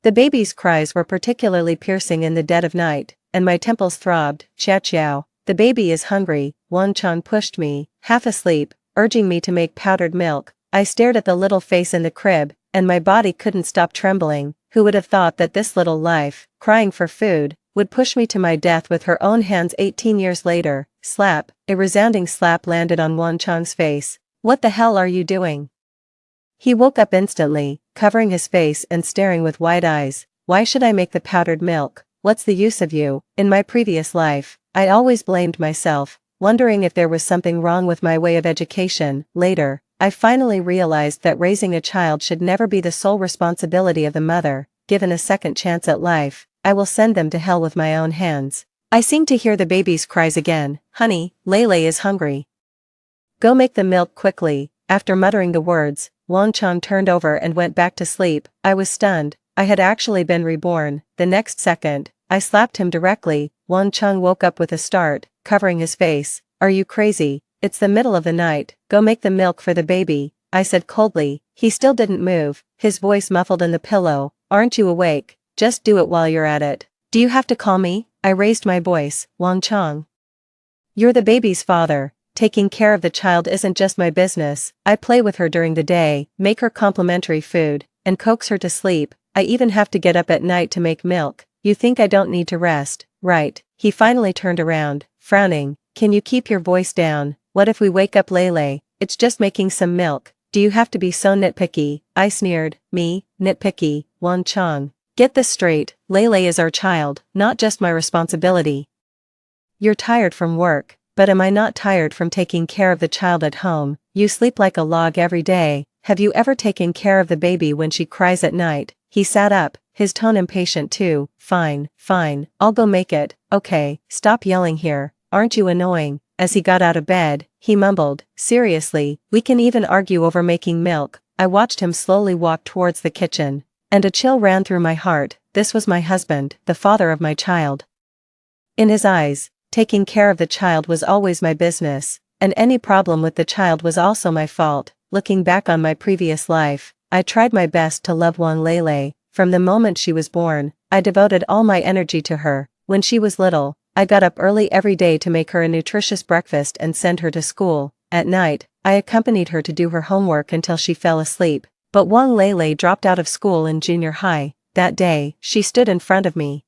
The baby's cries were particularly piercing in the dead of night, and my temples throbbed. Xiao xiao, the baby is hungry. Wan Chang pushed me, half asleep, urging me to make powdered milk. I stared at the little face in the crib, and my body couldn't stop trembling. Who would have thought that this little life, crying for food, would push me to my death with her own hands 18 years later? Slap, a resounding slap landed on Wan Chang's face. What the hell are you doing? He woke up instantly, covering his face and staring with wide eyes. Why should I make the powdered milk? What's the use of you? In my previous life, I always blamed myself, wondering if there was something wrong with my way of education. Later, I finally realized that raising a child should never be the sole responsibility of the mother. Given a second chance at life, I will send them to hell with my own hands. I seem to hear the baby's cries again. Honey, Lele is hungry. Go make the milk quickly. After muttering the words, Wan Chang turned over and went back to sleep. I was stunned. I had actually been reborn. The next second, I slapped him directly. Wan Chang woke up with a start, covering his face. Are you crazy? It's the middle of the night. Go make the milk for the baby, I said coldly. He still didn't move, his voice muffled in the pillow. Aren't you awake? Just do it while you're at it. Do you have to call me? I raised my voice. Wan Chang, you're the baby's father. Taking care of the child isn't just my business. I play with her during the day, make her complimentary food, and coax her to sleep. I even have to get up at night to make milk. You think I don't need to rest, right? He finally turned around, frowning. Can you keep your voice down? What if we wake up Lele? It's just making some milk. Do you have to be so nitpicky? I sneered. Me, nitpicky? Wan Chang, get this straight. Lele is our child, not just my responsibility. You're tired from work. But am I not tired from taking care of the child at home? You sleep like a log every day. Have you ever taken care of the baby when she cries at night? He sat up, his tone impatient too. Fine, I'll go make it. Okay, stop yelling here. Aren't you annoying? As he got out of bed, he mumbled, seriously, we can even argue over making milk. I watched him slowly walk towards the kitchen, and a chill ran through my heart. This was my husband, the father of my child. In his eyes, taking care of the child was always my business, and any problem with the child was also my fault. Looking back on my previous life, I tried my best to love Wan Lele. From the moment she was born, I devoted all my energy to her. When she was little, I got up early every day to make her a nutritious breakfast and send her to school. At night, I accompanied her to do her homework until she fell asleep. But Wan Lele dropped out of school in junior high. That day, she stood in front of me,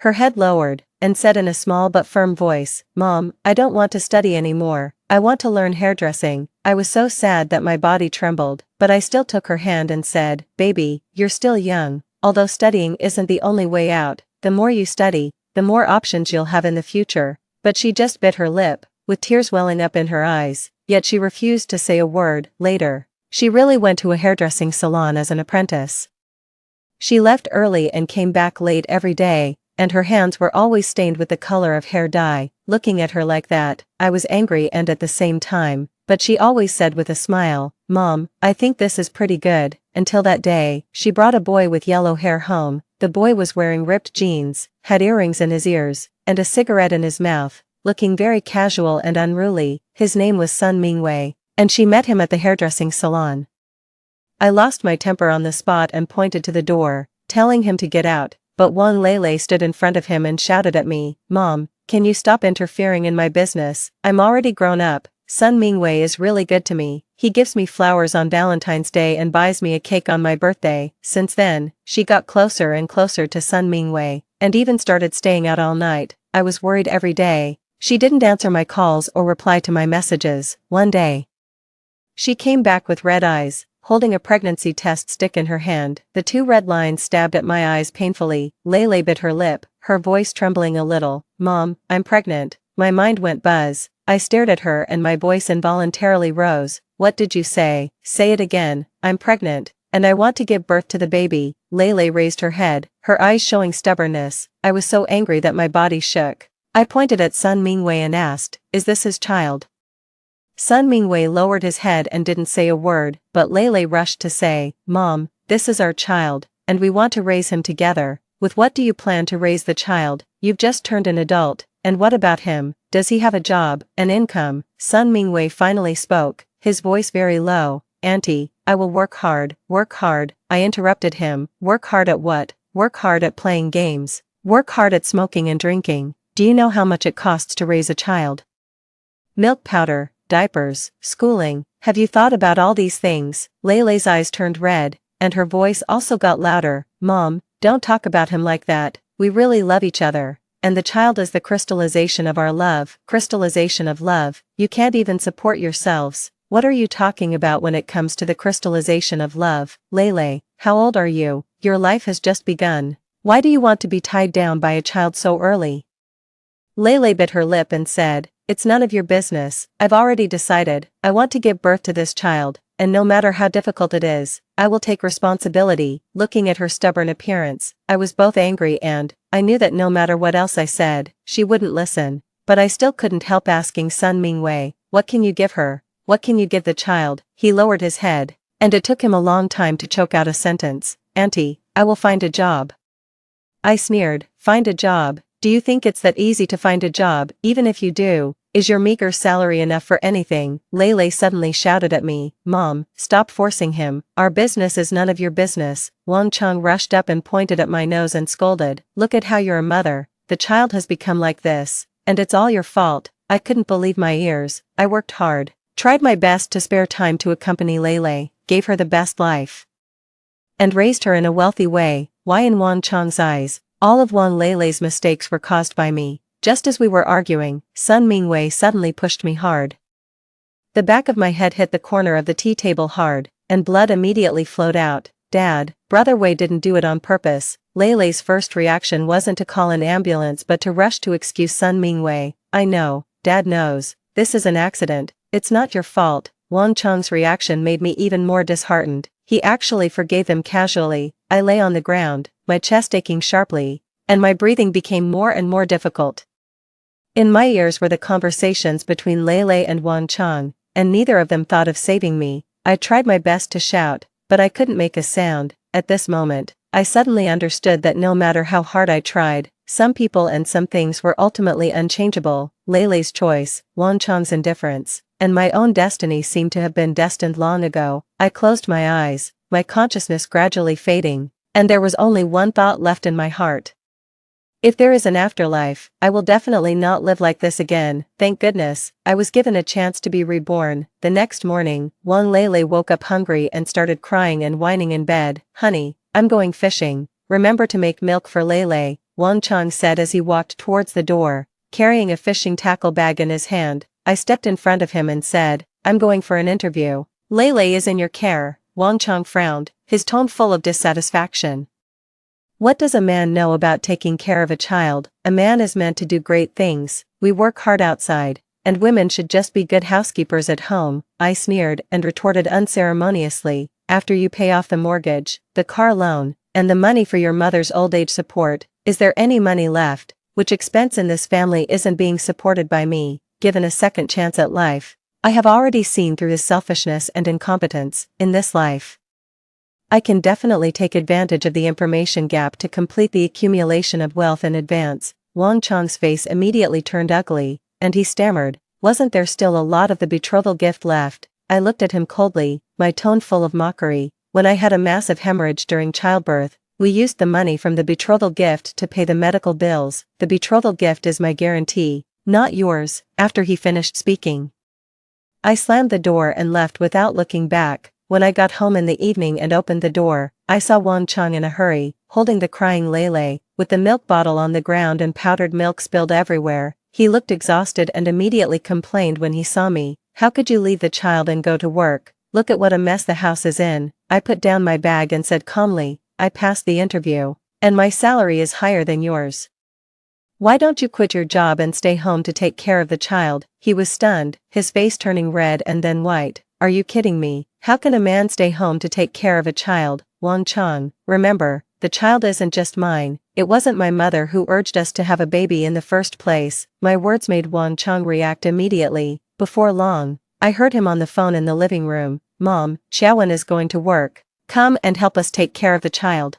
her head lowered, and said in a small but firm voice, Mom, I don't want to study anymore. I want to learn hairdressing. I was so sad that my body trembled, but I still took her hand and said, Baby, you're still young. Although studying isn't the only way out, the more you study, the more options you'll have in the future. But she just bit her lip, with tears welling up in her eyes, yet she refused to say a word. Later, she really went to a hairdressing salon as an apprentice. She left early and came back late every day, and her hands were always stained with the color of hair dye. Looking at her like that, I was angry and at the same time, but she always said with a smile, Mom, I think this is pretty good. Until that day, she brought a boy with yellow hair home. The boy was wearing ripped jeans, had earrings in his ears, and a cigarette in his mouth, looking very casual and unruly. His name was Sun Mingwei, and she met him at the hairdressing salon. I lost my temper on the spot and pointed to the door, telling him to get out. But Wan Lele stood in front of him and shouted at me, Mom, can you stop interfering in my business? I'm already grown up. Sun Mingwei is really good to me. He gives me flowers on Valentine's Day and buys me a cake on my birthday. Since then, she got closer and closer to Sun Mingwei, and even started staying out all night. I was worried every day. She didn't answer my calls or reply to my messages. One day, she came back with red eyes, holding a pregnancy test stick in her hand. The two red lines stabbed at my eyes painfully. Lele bit her lip, her voice trembling a little. Mom, I'm pregnant. My mind went buzz. I stared at her and my voice involuntarily rose. What did you say? Say it again. I'm pregnant, and I want to give birth to the baby. Lele raised her head, her eyes showing stubbornness. I was so angry that my body shook. I pointed at Sun Mingwei and asked, Is this his child? Sun Mingwei lowered his head and didn't say a word, but Lele rushed to say, Mom, this is our child, and we want to raise him together. With what do you plan to raise the child? You've just turned an adult, and what about him? Does he have a job, an income? Sun Mingwei finally spoke, his voice very low. Auntie, I will work hard, work hard. I interrupted him. Work hard at what? Work hard at playing games. Work hard at smoking and drinking. Do you know how much it costs to raise a child? Milk powder, diapers, schooling. Have you thought about all these things? Layle's eyes turned red, and her voice also got louder. Mom, don't talk about him like that. We really love each other. And the child is the crystallization of our love. Crystallization of love. You can't even support yourselves. What are you talking about when it comes to the crystallization of love? Layle, how old are you? Your life has just begun. Why do you want to be tied down by a child so early? Layle bit her lip and said, it's none of your business. I've already decided. I want to give birth to this child, and no matter how difficult it is, I will take responsibility. Looking at her stubborn appearance, I was both angry and, I knew that no matter what else I said, she wouldn't listen. But I still couldn't help asking Sun Mingwei, what can you give her? What can you give the child? He lowered his head, and it took him a long time to choke out a sentence. Auntie, I will find a job. I sneered, find a job? Do you think it's that easy to find a job? Even if you do, is your meager salary enough for anything? Layle suddenly shouted at me, Mom, stop forcing him. Our business is none of your business. Wang Chang rushed up and pointed at my nose and scolded, look at how you're a mother. The child has become like this, and it's all your fault. I couldn't believe my ears. I worked hard, tried my best to spare time to accompany Layle, gave her the best life, and raised her in a wealthy way. Why in Wang Chang's eyes, all of Wang Layle's mistakes were caused by me. Just as we were arguing, Sun Mingwei suddenly pushed me hard. The back of my head hit the corner of the tea table hard, and blood immediately flowed out. Dad, Brother Wei didn't do it on purpose. Layle's first reaction wasn't to call an ambulance but to rush to excuse Sun Mingwei. I know, Dad knows, this is an accident, it's not your fault. Wang Chang's reaction made me even more disheartened. He actually forgave him casually. I lay on the ground, my chest aching sharply, and my breathing became more and more difficult. In my ears were the conversations between Layle and Wang Chang, and neither of them thought of saving me. I tried my best to shout, but I couldn't make a sound. At this moment, I suddenly understood that no matter how hard I tried, some people and some things were ultimately unchangeable. Layle's choice, Wang Chang's indifference, and my own destiny seemed to have been destined long ago. I closed my eyes, my consciousness gradually fading, and there was only one thought left in my heart. If there is an afterlife, I will definitely not live like this again. Thank goodness, I was given a chance to be reborn. The next morning, Wang Layle woke up hungry and started crying and whining in bed. Honey, I'm going fishing. Remember to make milk for Layle, Wang Chang said as he walked towards the door, carrying a fishing tackle bag in his hand. I stepped in front of him and said, I'm going for an interview. Layle is in your care. Wang Chang frowned, his tone full of dissatisfaction. What does a man know about taking care of a child? A man is meant to do great things. We work hard outside, and women should just be good housekeepers at home. I sneered and retorted unceremoniously, after you pay off the mortgage, the car loan, and the money for your mother's old age support, is there any money left? Which expense in this family isn't being supported by me, given a second chance at life? I have already seen through his selfishness and incompetence, in this life. I can definitely take advantage of the information gap to complete the accumulation of wealth in advance. Wang Chang's face immediately turned ugly, and he stammered, wasn't there still a lot of the betrothal gift left? I looked at him coldly, my tone full of mockery. When I had a massive hemorrhage during childbirth, we used the money from the betrothal gift to pay the medical bills. The betrothal gift is my guarantee, not yours. After he finished speaking, I slammed the door and left without looking back. When I got home in the evening and opened the door, I saw Wang Chang in a hurry, holding the crying Layle, with the milk bottle on the ground and powdered milk spilled everywhere. He looked exhausted and immediately complained when he saw me. How could you leave the child and go to work? Look at what a mess the house is in. I put down my bag and said calmly, I passed the interview, and my salary is higher than yours. Why don't you quit your job and stay home to take care of the child? He was stunned, his face turning red and then white. Are you kidding me? How can a man stay home to take care of a child? Wang Chang, remember, the child isn't just mine. It wasn't my mother who urged us to have a baby in the first place. My words made Wang Chang react immediately. Before long, I heard him on the phone in the living room. Mom, Xiaowen is going to work. Come and help us take care of the child.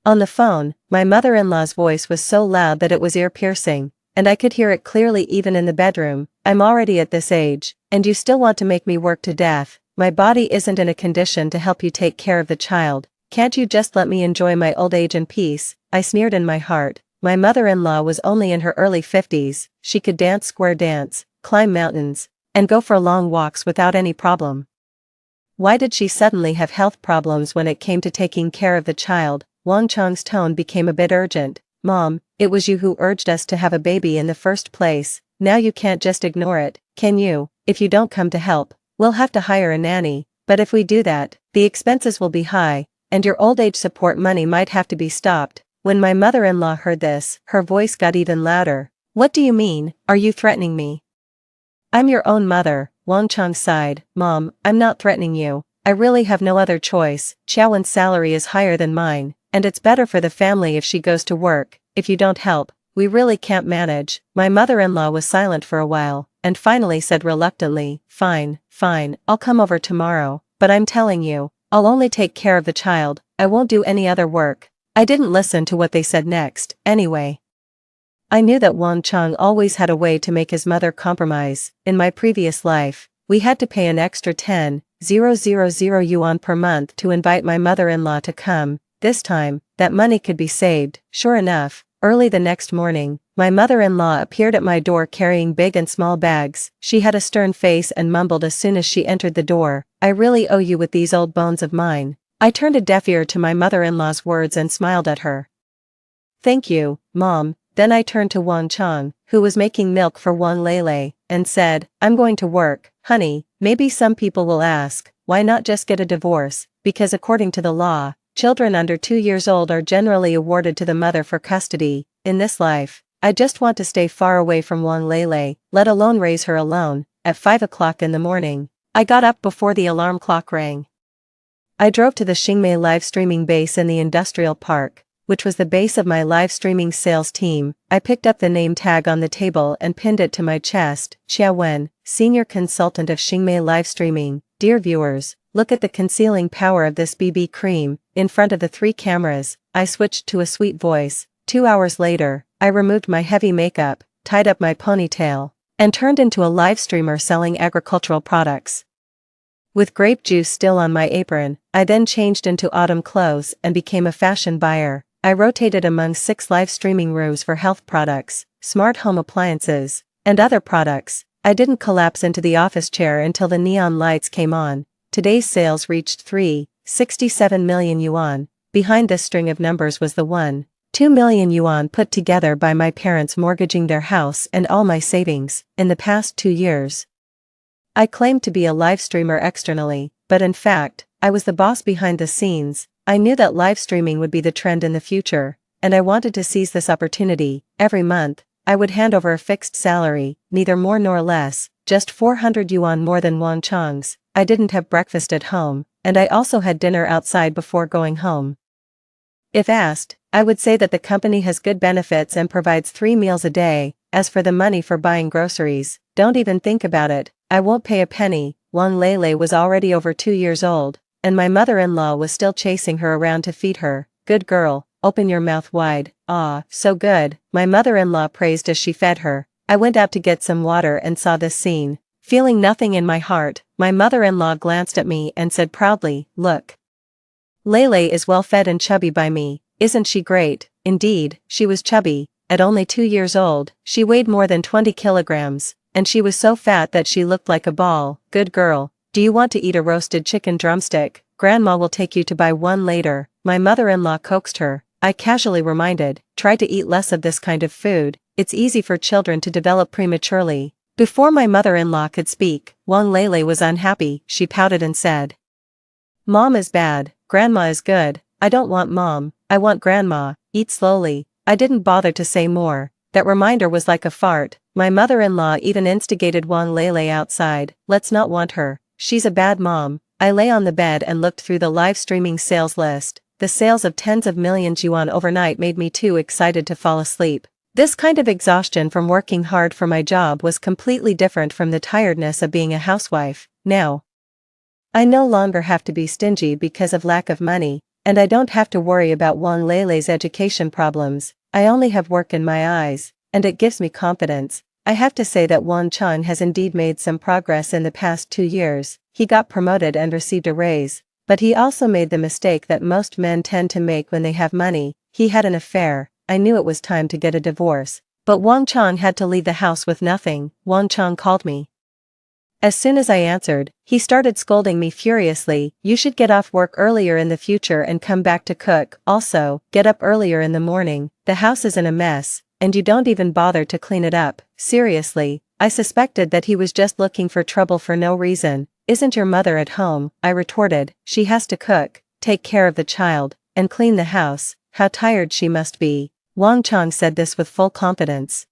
On the phone, my mother-in-law's voice was so loud that it was ear-piercing, and I could hear it clearly even in the bedroom. I'm already at this age, and you still want to make me work to death. my body isn't in a condition to help you take care of the child. Can't you just let me enjoy my old age in peace? I sneered in my heart. My mother-in-law was only in her early 50s, she could dance square dance, climb mountains, and go for long walks without any problem. Why did she suddenly have health problems when it came to taking care of the child? Wang Chang's tone became a bit urgent. Mom, it was you who urged us to have a baby in the first place. Now you can't just ignore it, can you? If you don't come to help, we'll have to hire a nanny, but if we do that, the expenses will be high, and your old age support money might have to be stopped. When my mother-in-law heard this, her voice got even louder. What do you mean? Are you threatening me? I'm your own mother, Wang Chang sighed. Mom, I'm not threatening you. I really have no other choice. Xiaowen's salary is higher than mine, and it's better for the family if she goes to work. If you don't help, we really can't manage. My mother-in-law was silent for a while, and finally said reluctantly, fine, I'll come over tomorrow, but I'm telling you, I'll only take care of the child, I won't do any other work. I didn't listen to what they said next, anyway. I knew that Wang Chang always had a way to make his mother compromise. In my previous life, we had to pay an extra 10,000 yuan per month to invite my mother-in-law to come. This time, that money could be saved. Sure enough, early the next morning, my mother-in-law appeared at my door carrying big and small bags. She had a stern face and mumbled as soon as she entered the door, I really owe you with these old bones of mine. I turned a deaf ear to my mother-in-law's words and smiled at her. Thank you, Mom. Then I turned to Wang Chang, who was making milk for Wang Lele, and said, I'm going to work. Honey, maybe some people will ask, why not just get a divorce? Because according to the law, children under 2 years old are generally awarded to the mother for custody. In this life, I just want to stay far away from Wang Lele, let alone raise her alone. At 5 o'clock in the morning, I got up before the alarm clock rang. I drove to the Xingmei live streaming base in the industrial park, which was the base of my live streaming sales team. I picked up the name tag on the table and pinned it to my chest. Xiaowen, Senior Consultant of Xingmei Live Streaming. Dear viewers, look at the concealing power of this BB cream. In front of the 3 cameras, I switched to a sweet voice. 2 hours later, I removed my heavy makeup, tied up my ponytail, and turned into a live streamer selling agricultural products. With grape juice still on my apron, I then changed into autumn clothes and became a fashion buyer. I rotated among 6 live streaming rooms for health products, smart home appliances, and other products. I didn't collapse into the office chair until the neon lights came on. Today's sales reached 367 million yuan. Behind this string of numbers was the 1.2 million yuan put together by my parents mortgaging their house and all my savings in the past 2 years. I claimed to be a live streamer externally, but in fact, I was the boss behind the scenes. I knew that live streaming would be the trend in the future, and I wanted to seize this opportunity. Every month, I would hand over a fixed salary, neither more nor less, just 400 yuan more than Wang Chang's. I didn't have breakfast at home, and I also had dinner outside before going home. If asked, I would say that the company has good benefits and provides 3 meals a day. As for the money for buying groceries, don't even think about it. I won't pay a penny. Wang Lele was already over 2 years old, and my mother-in-law was still chasing her around to feed her. Good girl, open your mouth wide. Ah, so good, my mother-in-law praised as she fed her. I went out to get some water and saw this scene. Feeling nothing in my heart, my mother-in-law glanced at me and said proudly, look. Lele is well fed and chubby by me, isn't she great? Indeed, she was chubby. At only 2 years old, she weighed more than 20 kilograms. And she was so fat that she looked like a ball. Good girl, do you want to eat a roasted chicken drumstick? Grandma will take you to buy one later. My mother-in-law coaxed her. I casually reminded, try to eat less of this kind of food, it's easy for children to develop prematurely. Before my mother-in-law could speak, Wang Lele was unhappy. She pouted and said, Mom is bad, Grandma is good. I don't want Mom, I want Grandma. Eat slowly. I didn't bother to say more. That reminder was like a fart. My mother-in-law even instigated Wang Lele outside. Let's not want her. She's a bad mom. I lay on the bed and looked through the live streaming sales list. The sales of tens of millions yuan overnight made me too excited to fall asleep. This kind of exhaustion from working hard for my job was completely different from the tiredness of being a housewife. Now, I no longer have to be stingy because of lack of money, and I don't have to worry about Wang Lele's education problems. I only have work in my eyes, and it gives me confidence. I have to say that Wang Chang has indeed made some progress in the past 2 years. he got promoted and received a raise. But he also made the mistake that most men tend to make when they have money. He had an affair. I knew it was time to get a divorce. But Wang Chang had to leave the house with nothing. Wang Chang called me. As soon as I answered, he started scolding me furiously. You should get off work earlier in the future and come back to cook. Also, get up earlier in the morning. The house is in a mess, and you don't even bother to clean it up. Seriously, I suspected that he was just looking for trouble for no reason. Isn't your mother at home? I retorted. She has to cook, take care of the child, and clean the house. How tired she must be. Wang Chang said this with full confidence.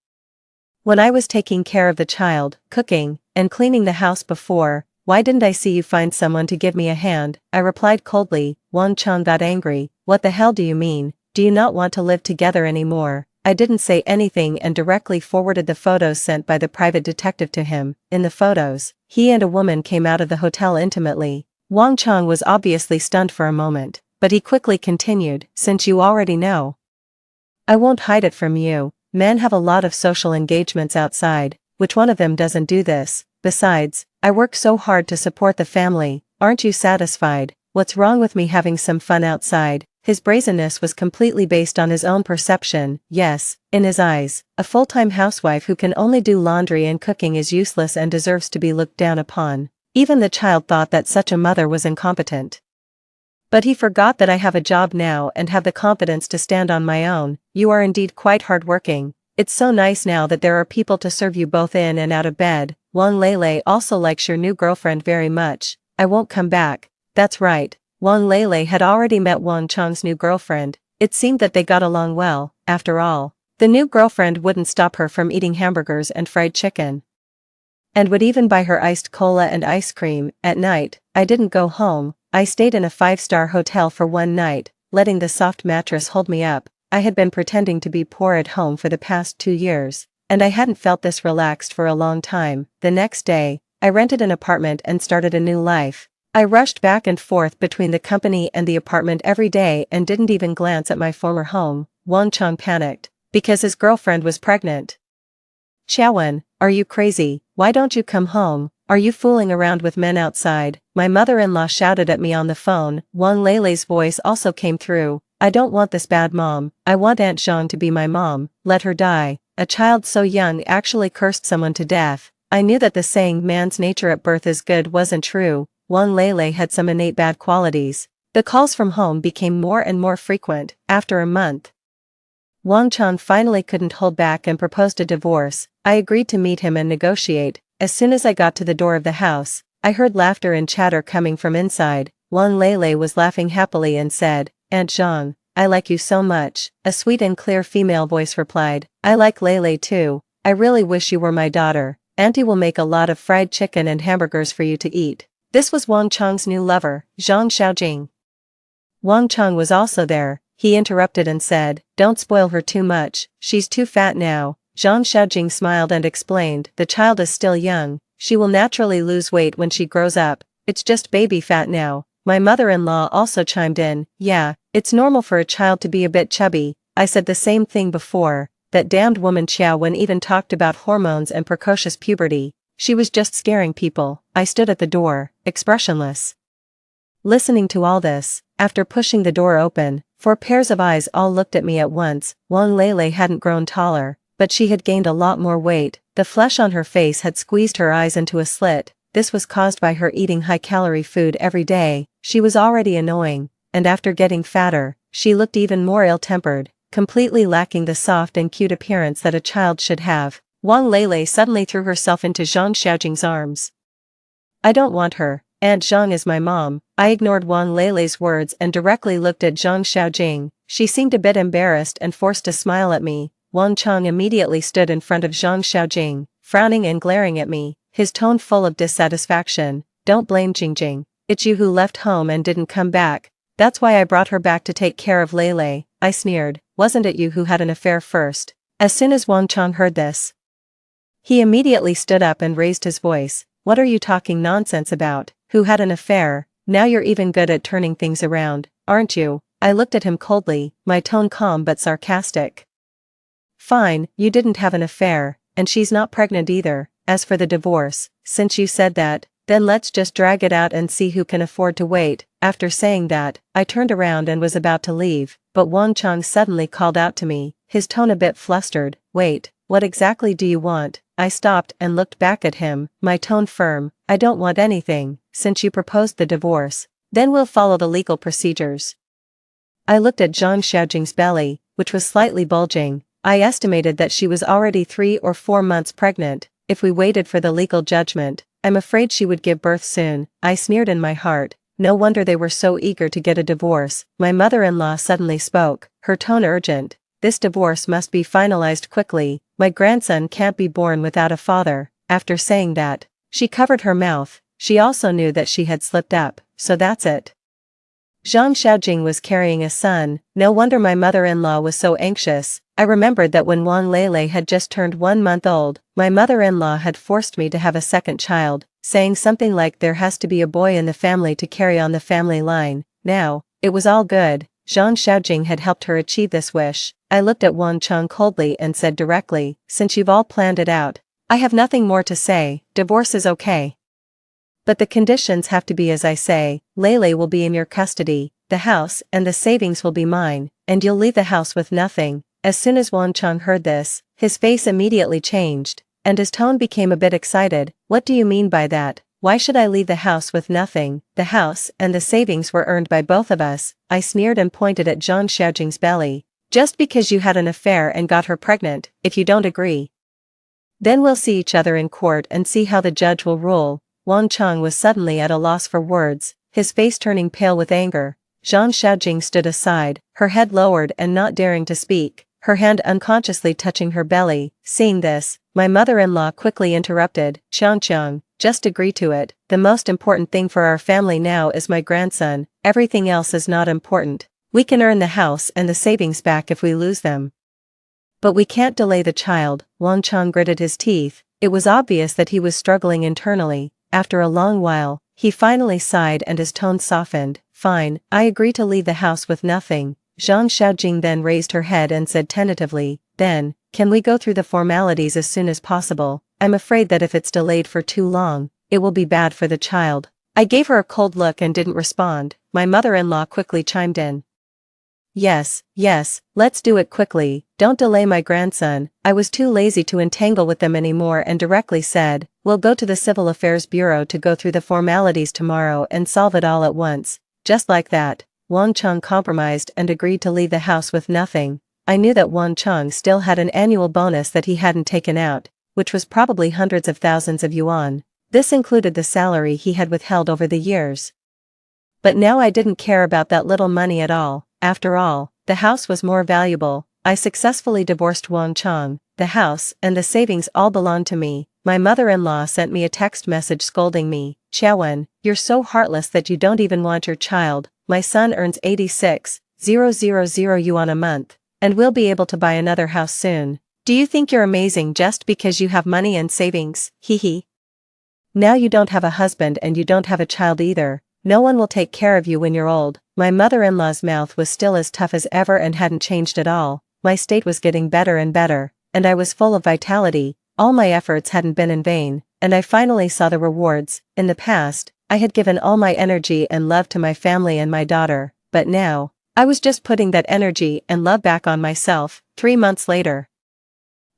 When I was taking care of the child, cooking, and cleaning the house before, why didn't I see you find someone to give me a hand? I replied coldly. Wang Chang got angry. What the hell do you mean? Do you not want to live together anymore? I didn't say anything and directly forwarded the photos sent by the private detective to him. In the photos, he and a woman came out of the hotel intimately. Wang Chang was obviously stunned for a moment, but he quickly continued, since you already know. I won't hide it from you. Men have a lot of social engagements outside. Which one of them doesn't do this? Besides, I work so hard to support the family. Aren't you satisfied? What's wrong with me having some fun outside? His brazenness was completely based on his own perception. Yes, in his eyes, a full-time housewife who can only do laundry and cooking is useless and deserves to be looked down upon. Even the child thought that such a mother was incompetent. But he forgot that I have a job now and have the confidence to stand on my own. You are indeed quite hardworking. It's so nice now that there are people to serve you both in and out of bed. Wang Lele also likes your new girlfriend very much. I won't come back. That's right. Wang Lele had already met Wang Chang's new girlfriend. It seemed that they got along well. After all, the new girlfriend wouldn't stop her from eating hamburgers and fried chicken, and would even buy her iced cola and ice cream. At night, I didn't go home. I stayed in a 5-star hotel for one night, letting the soft mattress hold me up. I had been pretending to be poor at home for the past 2 years, and I hadn't felt this relaxed for a long time. The next day, I rented an apartment and started a new life. I rushed back and forth between the company and the apartment every day and didn't even glance at my former home. Wang Chang panicked, because his girlfriend was pregnant. Xiaowen, are you crazy? Why don't you come home? Are you fooling around with men outside? My mother-in-law shouted at me on the phone. Wang Lele's voice also came through. I don't want this bad mom. I want Aunt Zhang to be my mom. Let her die. A child so young actually cursed someone to death. I knew that the saying man's nature at birth is good wasn't true. Wang Lele had some innate bad qualities. The calls from home became more and more frequent. After a month, Wang Chang finally couldn't hold back and proposed a divorce. I agreed to meet him and negotiate. As soon as I got to the door of the house, I heard laughter and chatter coming from inside. Wang Lele was laughing happily and said, Aunt Zhang, I like you so much. A sweet and clear female voice replied, I like Lele too. I really wish you were my daughter. Auntie will make a lot of fried chicken and hamburgers for you to eat. This was Wang Chang's new lover, Zhang Xiaojing. Wang Chang was also there. He interrupted and said, don't spoil her too much, she's too fat now. Zhang Xiaojing smiled and explained, the child is still young, she will naturally lose weight when she grows up, it's just baby fat now. My mother-in-law also chimed in, yeah, it's normal for a child to be a bit chubby. I said the same thing before. That damned woman Xiaowen even talked about hormones and precocious puberty. She was just scaring people. I stood at the door, expressionless, listening to all this. After pushing the door open, 4 pairs of eyes all looked at me at once. Wang Lele hadn't grown taller, but she had gained a lot more weight. The flesh on her face had squeezed her eyes into a slit. This was caused by her eating high-calorie food every day. She was already annoying, and after getting fatter, she looked even more ill-tempered, completely lacking the soft and cute appearance that a child should have. Wang Lele suddenly threw herself into Zhang Xiaojing's arms. I don't want her. Aunt Zhang is my mom. I ignored Wang Lele's words and directly looked at Zhang Xiaojing. She seemed a bit embarrassed and forced a smile at me. Wang Chang immediately stood in front of Zhang Xiaojing, frowning and glaring at me, his tone full of dissatisfaction. Don't blame Jingjing. It's you who left home and didn't come back. That's why I brought her back to take care of Lele. I sneered. Wasn't it you who had an affair first? As soon as Wang Chang heard this, he immediately stood up and raised his voice. What are you talking nonsense about? Who had an affair? Now you're even good at turning things around, aren't you? I looked at him coldly, my tone calm but sarcastic. Fine, you didn't have an affair, and she's not pregnant either. As for the divorce, since you said that, Then let's just drag it out and see who can afford to wait. After saying that, I turned around and was about to leave, but Wang Chang suddenly called out to me, his tone a bit flustered. Wait, what exactly do you want? I stopped and looked back at him, my tone firm. I don't want anything, since you proposed the divorce. Then we'll follow the legal procedures. I looked at Zhang Xiaojing's belly, which was slightly bulging. I estimated that she was already 3 or 4 months pregnant. If we waited for the legal judgment, I'm afraid she would give birth soon. I sneered in my heart. No wonder they were so eager to get a divorce. My mother-in-law suddenly spoke, her tone urgent. This divorce must be finalized quickly. My grandson can't be born without a father. After saying that, she covered her mouth. She also knew that she had slipped up, so that's it. Zhang Xiaojing was carrying a son. No wonder my mother-in-law was so anxious. I remembered that when Wang Lele had just turned 1 month old, my mother-in-law had forced me to have a second child, saying something like there has to be a boy in the family to carry on the family line. Now, it was all good. Zhang Xiaojing had helped her achieve this wish. I looked at Wang Chang coldly and said directly, since you've all planned it out, I have nothing more to say. Divorce is okay. But the conditions have to be as I say. Lele will be in your custody, the house and the savings will be mine, and you'll leave the house with nothing. As soon as Wang Chang heard this, his face immediately changed, and his tone became a bit excited. What do you mean by that? Why should I leave the house with nothing? The house and the savings were earned by both of us. I sneered and pointed at Zhang Xiaojing's belly. Just because you had an affair and got her pregnant, if you don't agree, then we'll see each other in court and see how the judge will rule. Wang Chang was suddenly at a loss for words, his face turning pale with anger. Zhang Xiaojing stood aside, her head lowered and not daring to speak, her hand unconsciously touching her belly. Seeing this, my mother-in-law quickly interrupted. Qiang, just agree to it. The most important thing for our family now is my grandson. Everything else is not important. We can earn the house and the savings back if we lose them, but we can't delay the child. Wang Chang gritted his teeth. It was obvious that he was struggling internally. After a long while, he finally sighed and his tone softened. Fine, I agree to leave the house with nothing. Zhang Xiaojing then raised her head and said tentatively, then, can we go through the formalities as soon as possible? I'm afraid that if it's delayed for too long, it will be bad for the child. I gave her a cold look and didn't respond. My mother-in-law quickly chimed in. Yes, let's do it quickly. Don't delay my grandson. I was too lazy to entangle with them anymore and directly said, we'll go to the Civil Affairs Bureau to go through the formalities tomorrow and solve it all at once. Just like that, Wang Chang compromised and agreed to leave the house with nothing. I knew that Wang Chang still had an annual bonus that he hadn't taken out, which was probably hundreds of thousands of yuan. This included the salary he had withheld over the years. But now I didn't care about that little money at all. After all, the house was more valuable. I successfully divorced Wang Chang. The house and the savings all belonged to me. My mother-in-law sent me a text message scolding me. Qiaowen, you're so heartless that you don't even want your child. My son earns 86,000 yuan a month, and we'll be able to buy another house soon. Do you think you're amazing just because you have money and savings? Hee. Now you don't have a husband and you don't have a child either. No one will take care of you when you're old. My mother-in-law's mouth was still as tough as ever and hadn't changed at all. My state was getting better and better, and I was full of vitality. All my efforts hadn't been in vain, and I finally saw the rewards. In the past, I had given all my energy and love to my family and my daughter, but now, I was just putting that energy and love back on myself. 3 months later,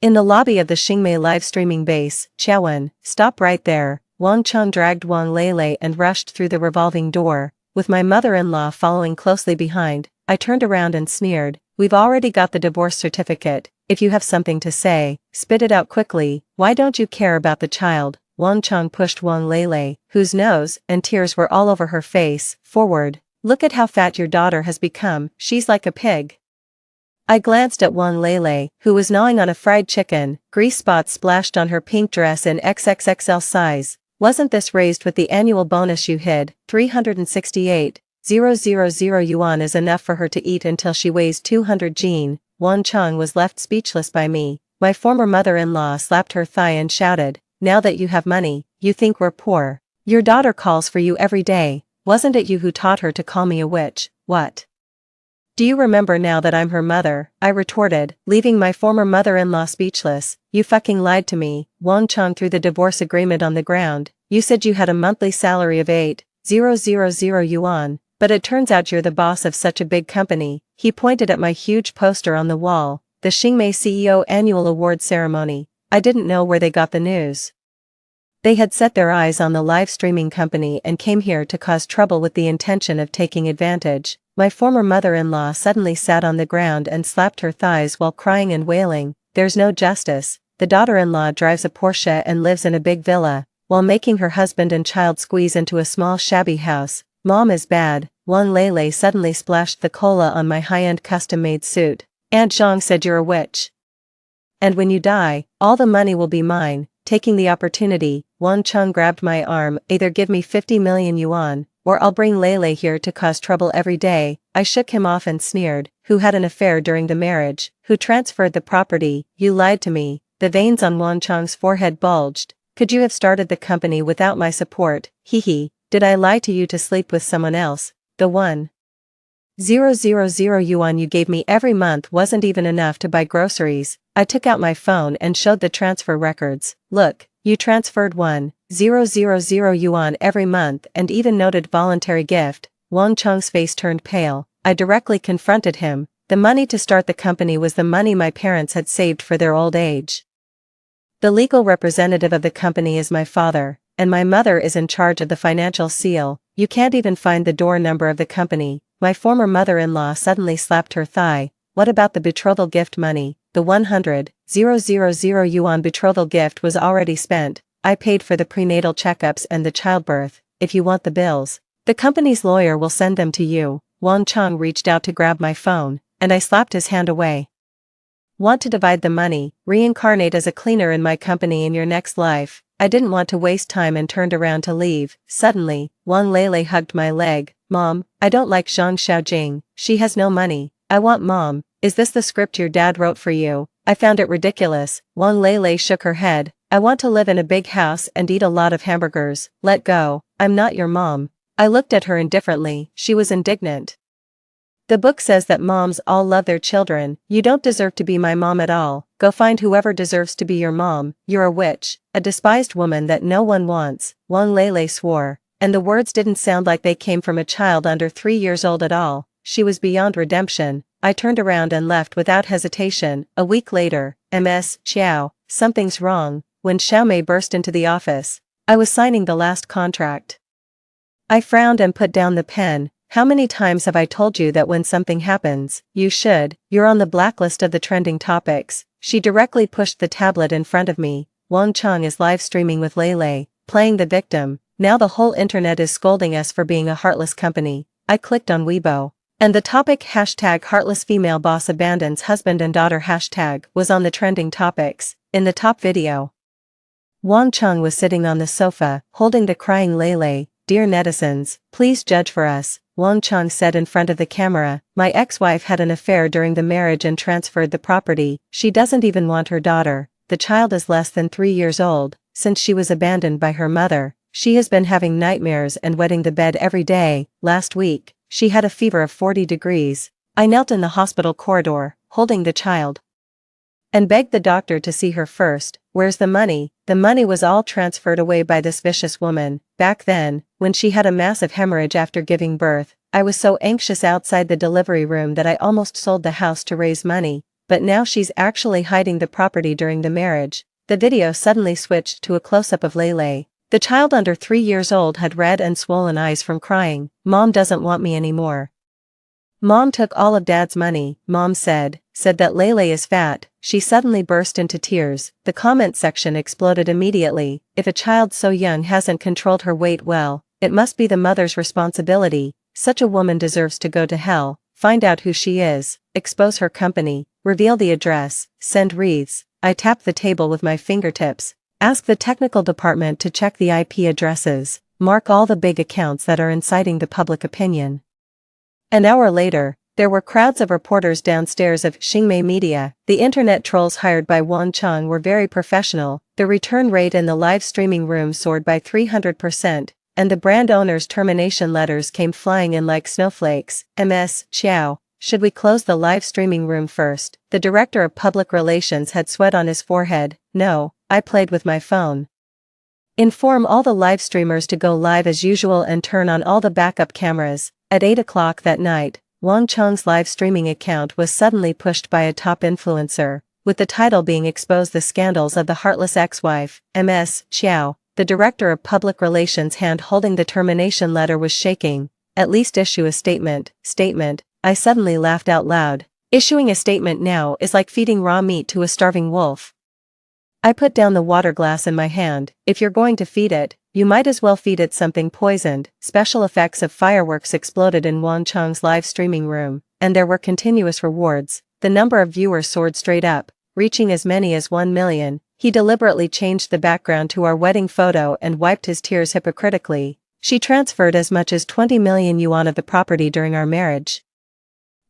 in the lobby of the Xingmei live streaming base, Qiaowen, stop right there. Wang Chang dragged Wang Lele and rushed through the revolving door, with my mother-in-law following closely behind. I turned around and sneered, we've already got the divorce certificate. If you have something to say, spit it out quickly. Why don't you care about the child? Wang Chang pushed Wang Lele, whose nose and tears were all over her face, forward. Look at how fat your daughter has become. She's like a pig. I glanced at Wang Lele, who was gnawing on a fried chicken. Grease spots splashed on her pink dress in XXXL size. Wasn't this raised with the annual bonus you hid? 368,000 yuan is enough for her to eat until she weighs 200 jin. Wang Chang was left speechless by me. My former mother-in-law slapped her thigh and shouted, now that you have money, you think we're poor. Your daughter calls for you every day. Wasn't it you who taught her to call me a witch? What? Do you remember now that I'm her mother? I retorted, leaving my former mother-in-law speechless. You fucking lied to me. Wang Chang threw the divorce agreement on the ground. You said you had a monthly salary of 8,000 yuan, but it turns out you're the boss of such a big company." He pointed at my huge poster on the wall, the Xingmei CEO Annual Award Ceremony. I didn't know where they got the news. They had set their eyes on the live streaming company and came here to cause trouble with the intention of taking advantage. My former mother-in-law suddenly sat on the ground and slapped her thighs while crying and wailing, "There's no justice." The daughter-in-law drives a Porsche and lives in a big villa, while making her husband and child squeeze into a small shabby house. "Mom is bad." Wang Lele suddenly splashed the cola on my high-end custom-made suit. "Aunt Zhang said you're a witch. And when you die, all the money will be mine." Taking the opportunity, Wan Cheng grabbed my arm. "Either give me 50 million yuan, or I'll bring Lele here to cause trouble every day." I shook him off and sneered, "Who had an affair during the marriage? Who transferred the property? You lied to me." The veins on Wan Cheng's forehead bulged. "Could you have started the company without my support? Hee. Did I lie to you to sleep with someone else? The 1,000 yuan you gave me every month wasn't even enough to buy groceries." I took out my phone and showed the transfer records. "Look, you transferred 1,000 yuan every month and even noted voluntary gift." Wang Cheng's face turned pale. I directly confronted him. The money to start the company was the money my parents had saved for their old age. The legal representative of the company is my father, and my mother is in charge of the financial seal. You can't even find the door number of the company. My former mother-in-law suddenly slapped her thigh. "What about the betrothal gift money?" The 100,000 yuan betrothal gift was already spent. I paid for the prenatal checkups and the childbirth. If you want the bills, the company's lawyer will send them to you. Wang Cheng reached out to grab my phone, and I slapped his hand away. "Want to divide the money, reincarnate as a cleaner in my company in your next life." I didn't want to waste time and turned around to leave. Suddenly, Wang Lele hugged my leg. "Mom, I don't like Zhang Xiaojing. She has no money. I want Mom. Is this the script your dad wrote for you?" I found it ridiculous. Wang Lele shook her head. "I want to live in a big house and eat a lot of hamburgers." "Let go. I'm not your mom." I looked at her indifferently. She was indignant. "The book says that moms all love their children. You don't deserve to be my mom at all. Go find whoever deserves to be your mom. You're a witch, a despised woman that no one wants." Wang Lele swore, and the words didn't sound like they came from a child under 3 years old at all. She was beyond redemption. I turned around and left without hesitation. A week later, Ms. Xiao, something's wrong. When Xiaomei burst into the office, I was signing the last contract. I frowned and put down the pen. "How many times have I told you that when something happens, you should, you're on the blacklist of the trending topics." She directly pushed the tablet in front of me. Wang Cheng is live streaming with Lele, playing the victim. Now the whole internet is scolding us for being a heartless company. I clicked on Weibo. And the topic #heartless female boss abandons husband and daughter was on the trending topics. In the top video, Wang Cheng was sitting on the sofa, holding the crying Lele. "Dear netizens, please judge for us," Wang Cheng said in front of the camera. "My ex-wife had an affair during the marriage and transferred the property. She doesn't even want her daughter. The child is less than 3 years old. Since she was abandoned by her mother, she has been having nightmares and wetting the bed every day. Last week, she had a fever of 40 degrees. I knelt in the hospital corridor, holding the child, and begged the doctor to see her first. Where's the money?" The money was all transferred away by this vicious woman. Back then, when she had a massive hemorrhage after giving birth, I was so anxious outside the delivery room that I almost sold the house to raise money. But now she's actually hiding the property during the marriage. The video suddenly switched to a close-up of Lele. The child under 3 years old had red and swollen eyes from crying. "Mom doesn't want me anymore. Mom took all of Dad's money." Mom said that Lele is fat. She suddenly burst into tears. The comment section exploded immediately. "If a child so young hasn't controlled her weight well, it must be the mother's responsibility. Such a woman deserves to go to hell. Find out who she is, expose her company, reveal the address, send wreaths." I tapped the table with my fingertips. "Ask the technical department to check the IP addresses, mark all the big accounts that are inciting the public opinion." An hour later, there were crowds of reporters downstairs of Xingmei Media. The internet trolls hired by Wang Cheng were very professional. The return rate in the live streaming room soared by 300%, and the brand owner's termination letters came flying in like snowflakes. "Ms. Xiao, should we close the live streaming room first?" The director of public relations had sweat on his forehead. "No." I played with my phone. Inform all the live streamers to go live as usual and turn on all the backup cameras. At 8 o'clock that night, Wang Chang's live streaming account was suddenly pushed by a top influencer, with the title being Expose the Scandals of the Heartless Ex-Wife. Ms. Xiao, the director of public relations hand holding the termination letter, was shaking. At least issue a statement. Statement. I suddenly laughed out loud. Issuing a statement now is like feeding raw meat to a starving wolf. I put down the water glass in my hand. If you're going to feed it, you might as well feed it something poisoned. Special effects of fireworks exploded in Wang Chang's live streaming room, and there were continuous rewards. The number of viewers soared straight up, reaching as many as 1 million. He deliberately changed the background to our wedding photo and wiped his tears hypocritically. She transferred as much as 20 million yuan of the property during our marriage.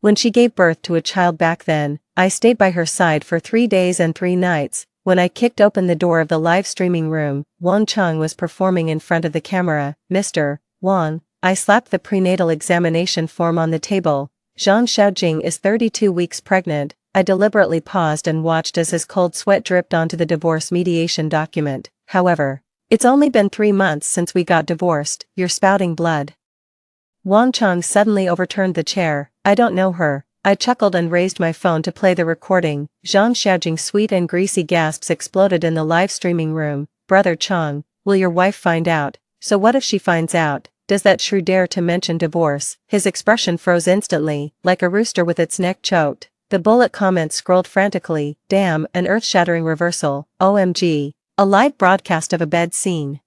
When she gave birth to a child back then, I stayed by her side for 3 days and 3 nights. When I kicked open the door of the live streaming room, Wang Chang was performing in front of the camera. Mr. Wang, I slapped the prenatal examination form on the table. Zhang Xiaojing is 32 weeks pregnant. I deliberately paused and watched as his cold sweat dripped onto the divorce mediation document. However, it's only been 3 months since we got divorced. You're spouting blood. Wang Chang suddenly overturned the chair. I don't know her. I chuckled and raised my phone to play the recording. Zhang Xiaojing's sweet and greasy gasps exploded in the live streaming room. Brother Chang, will your wife find out? So what if she finds out? Does that shrew dare to mention divorce? His expression froze instantly, like a rooster with its neck choked. The bullet comments scrolled frantically. Damn, an earth-shattering reversal. OMG. A live broadcast of a bed scene.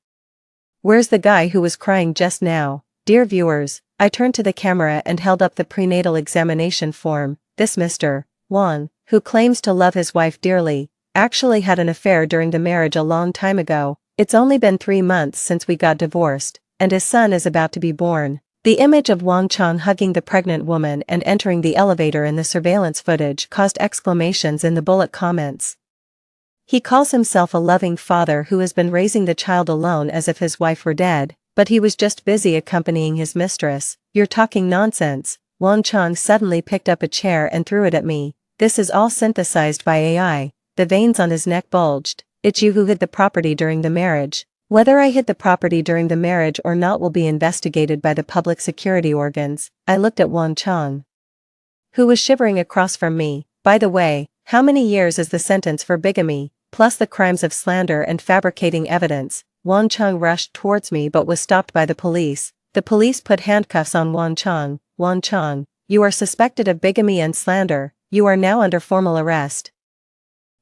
Where's the guy who was crying just now? Dear viewers, I turned to the camera and held up the prenatal examination form. This Mr. Wang, who claims to love his wife dearly, actually had an affair during the marriage a long time ago. It's only been 3 months since we got divorced, and his son is about to be born. The image of Wang Chang hugging the pregnant woman and entering the elevator in the surveillance footage caused exclamations in the bullet comments. He calls himself a loving father who has been raising the child alone as if his wife were dead. But he was just busy accompanying his mistress. You're talking nonsense. Wang Chang suddenly picked up a chair and threw it at me. This is all synthesized by AI. The veins on his neck bulged. It's you who hid the property during the marriage. Whether I hid the property during the marriage or not will be investigated by the public security organs. I looked at Wang Chang, who was shivering across from me. By the way, how many years is the sentence for bigamy, plus the crimes of slander and fabricating evidence? Wang Chang rushed towards me but was stopped by the police. The police put handcuffs on Wang Chang. Wang Chang, you are suspected of bigamy and slander. You are now under formal arrest.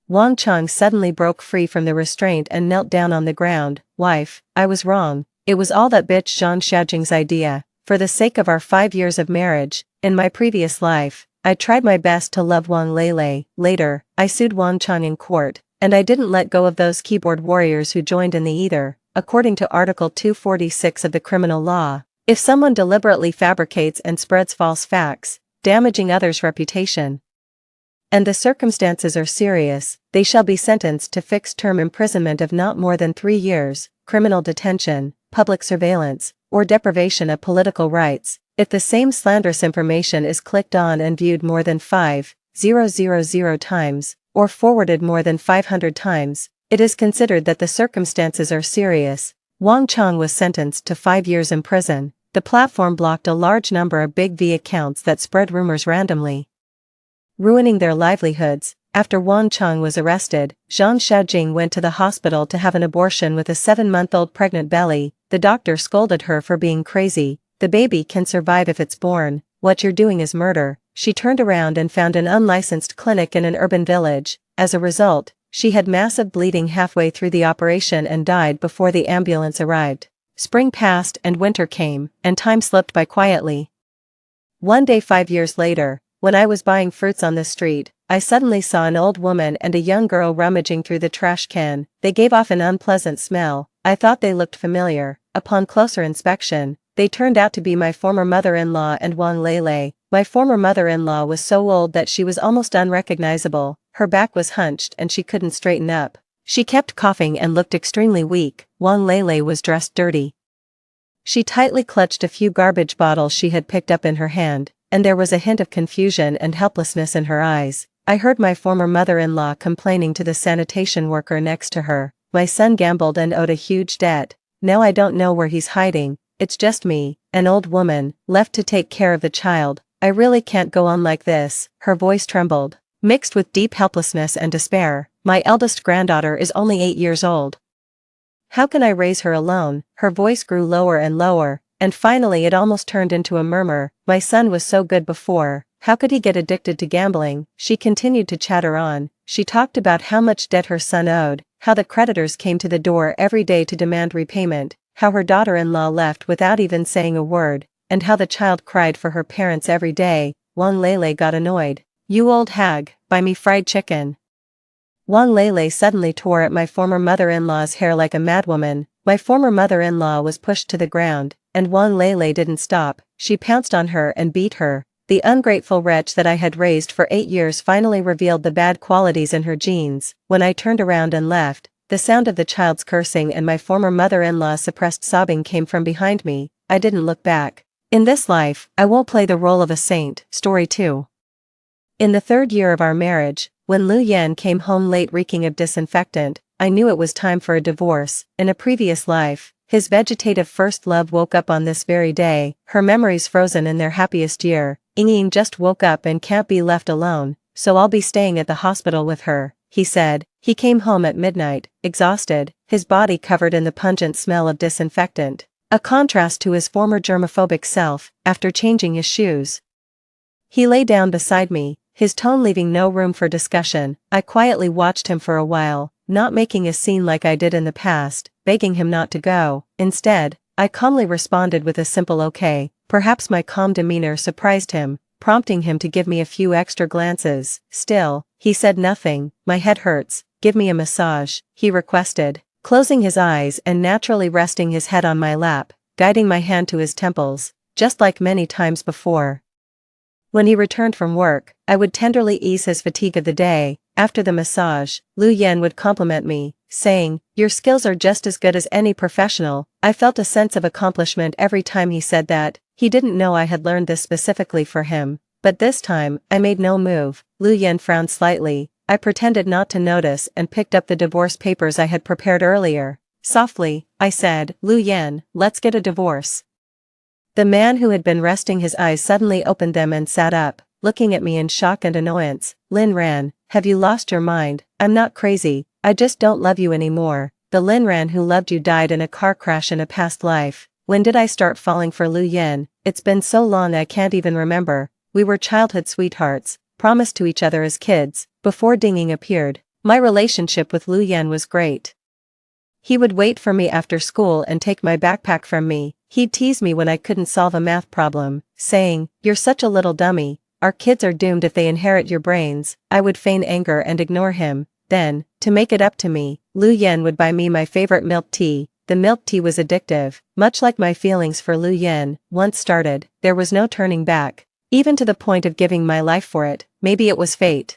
Wang Chang suddenly broke free from the restraint and knelt down on the ground. Wife, I was wrong. It was all that bitch Zhang Xiaojing's idea. For the sake of our 5 years of marriage, in my previous life, I tried my best to love Wang Lele. Later, I sued Wang Chang in court. And I didn't let go of those keyboard warriors who joined in the either. According to Article 246 of the criminal law, if someone deliberately fabricates and spreads false facts, damaging others' reputation, and the circumstances are serious, they shall be sentenced to fixed-term imprisonment of not more than 3 years, criminal detention, public surveillance, or deprivation of political rights. If the same slanderous information is clicked on and viewed more than 5,000 times, or forwarded more than 500 times, it is considered that the circumstances are serious. Wang Chang was sentenced to 5 years in prison. The platform blocked a large number of Big V accounts that spread rumors randomly, ruining their livelihoods. After Wang Chang was arrested, Zhang Xiaojing went to the hospital to have an abortion with a 7-month-old pregnant belly. The doctor scolded her for being crazy. The baby can survive if it's born. What you're doing is murder. She turned around and found an unlicensed clinic in an urban village. As a result, she had massive bleeding halfway through the operation and died before the ambulance arrived. Spring passed and winter came, and time slipped by quietly. One day 5 years later, when I was buying fruits on the street, I suddenly saw an old woman and a young girl rummaging through the trash can. They gave off an unpleasant smell. I thought they looked familiar. Upon closer inspection, they turned out to be my former mother-in-law and Wang Lele. My former mother-in-law was so old that she was almost unrecognizable. Her back was hunched and she couldn't straighten up. She kept coughing and looked extremely weak. Wang Lele was dressed dirty. She tightly clutched a few garbage bottles she had picked up in her hand, and there was a hint of confusion and helplessness in her eyes. I heard my former mother-in-law complaining to the sanitation worker next to her. my son gambled and owed a huge debt. Now I don't know where he's hiding. It's just me, an old woman, left to take care of the child. I really can't go on like this." Her voice trembled, mixed with deep helplessness and despair. "My eldest granddaughter is only 8 years old. How can I raise her alone?" Her voice grew lower and lower, and finally it almost turned into a murmur. "My son was so good before. How could he get addicted to gambling?" She continued to chatter on. She talked about how much debt her son owed, how the creditors came to the door every day to demand repayment, how her daughter-in-law left without even saying a word, and how the child cried for her parents every day. Wang Lele got annoyed. "You old hag, buy me fried chicken." Wang Lele suddenly tore at my former mother-in-law's hair like a madwoman. My former mother-in-law was pushed to the ground, and Wang Lele didn't stop. She pounced on her and beat her. The ungrateful wretch that I had raised for 8 years finally revealed the bad qualities in her genes. When I turned around and left, the sound of the child's cursing and my former mother-in-law's suppressed sobbing came from behind me. I didn't look back. In this life, I won't play the role of a saint. Story 2. In the 3rd year of our marriage, when Lu Yan came home late reeking of disinfectant, I knew it was time for a divorce. In a previous life, his vegetative first love woke up on this very day, her memories frozen in their happiest year. "Ying just woke up and can't be left alone, so I'll be staying at the hospital with her," he said. He came home at midnight, exhausted, his body covered in the pungent smell of disinfectant, a contrast to his former germophobic self. After changing his shoes, he lay down beside me, his tone leaving no room for discussion. I quietly watched him for a while, not making a scene like I did in the past, begging him not to go. Instead, I calmly responded with a simple okay. Perhaps my calm demeanor surprised him, prompting him to give me a few extra glances. Still, he said nothing. "My head hurts, give me a massage," he requested, closing his eyes and naturally resting his head on my lap, guiding my hand to his temples, just like many times before. When he returned from work, I would tenderly ease his fatigue of the day. After the massage, Lu Yan would compliment me, saying, "Your skills are just as good as any professional." I felt a sense of accomplishment every time he said that. He didn't know I had learned this specifically for him, but this time, I made no move. Lu Yan frowned slightly. I pretended not to notice and picked up the divorce papers I had prepared earlier. Softly, I said, "Lu Yan, let's get a divorce." The man who had been resting his eyes suddenly opened them and sat up, looking at me in shock and annoyance. "Lin Ran, have you lost your mind?" "I'm not crazy, I just don't love you anymore. The Lin Ran who loved you died in a car crash in a past life." When did I start falling for Lu Yan? It's been so long I can't even remember. We were childhood sweethearts, promised to each other as kids, before Dinging appeared. My relationship with Lu Yan was great. He would wait for me after school and take my backpack from me. He'd tease me when I couldn't solve a math problem, saying, "You're such a little dummy. Our kids are doomed if they inherit your brains." I would feign anger and ignore him. Then, to make it up to me, Lu Yan would buy me my favorite milk tea. The milk tea was addictive. Much like my feelings for Lu Yan, once started, there was no turning back. Even to the point of giving my life for it. Maybe it was fate.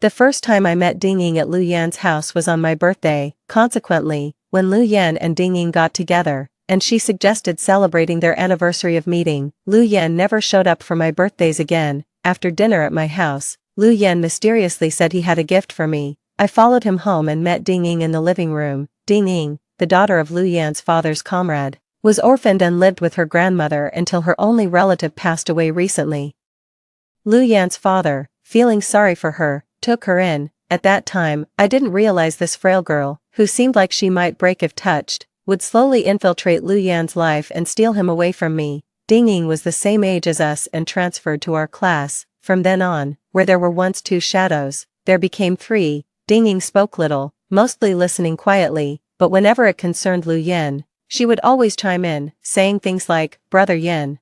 The first time I met Dinging at Lu Yan's house was on my birthday. Consequently, when Lu Yan and Dinging got together, and she suggested celebrating their anniversary of meeting, Lu Yan never showed up for my birthdays again. After dinner at my house, Lu Yan mysteriously said he had a gift for me. I followed him home and met Dinging in the living room. Dinging, the daughter of Lu Yan's father's comrade, was orphaned and lived with her grandmother until her only relative passed away recently. Lu Yan's father, feeling sorry for her, took her in. At that time, I didn't realize this frail girl, who seemed like she might break if touched, would slowly infiltrate Lu Yan's life and steal him away from me. Dinging was the same age as us and transferred to our class. From then on, where there were once 2 shadows, there became 3. Dinging spoke little, mostly listening quietly, but whenever it concerned Lu Yan, she would always chime in, saying things like, "Brother Yan,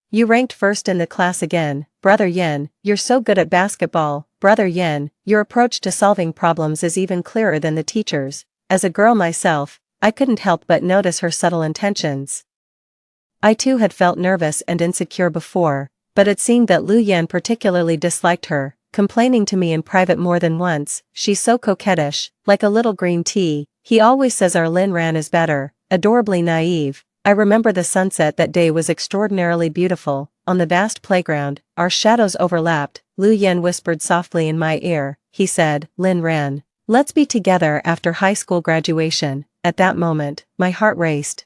you ranked first in the class again. Brother Yan, you're so good at basketball. Brother Yan, your approach to solving problems is even clearer than the teacher's." As a girl myself, I couldn't help but notice her subtle intentions. I too had felt nervous and insecure before, but it seemed that Lu Yan particularly disliked her, complaining to me in private more than once, "She's so coquettish, like a little green tea. He always says our Lin Ran is better." Adorably naive, I remember the sunset that day was extraordinarily beautiful. On the vast playground, our shadows overlapped. Lu Yan whispered softly in my ear. He said, "Lin Ran, Let's be together after high school graduation. At that moment, my heart raced.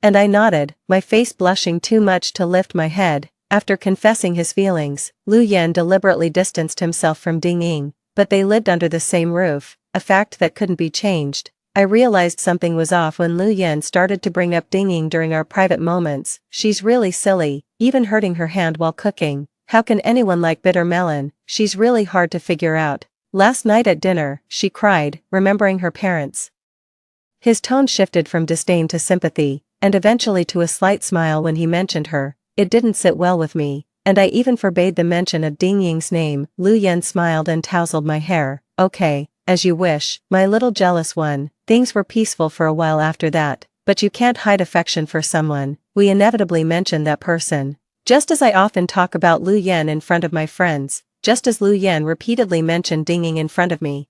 And I nodded, my face blushing too much to lift my head. After confessing his feelings, Lu Yan deliberately distanced himself from Ding Ying, but they lived under the same roof, a fact that couldn't be changed. I realized something was off when Lu Yan started to bring up Ding Ying during our private moments. She's really silly, even hurting her hand while cooking. How can anyone like bitter melon? She's really hard to figure out. Last night at dinner, she cried, remembering her parents. His tone shifted from disdain to sympathy, and eventually to a slight smile when he mentioned her. It didn't sit well with me, and I even forbade the mention of Ding Ying's name. Lu Yan smiled and tousled my hair. Okay, as you wish, my little jealous one. Things were peaceful for a while after that, but you can't hide affection for someone. We inevitably mention that person. Just as I often talk about Lu Yan in front of my friends, just as Lu Yan repeatedly mentioned Ding Ying in front of me.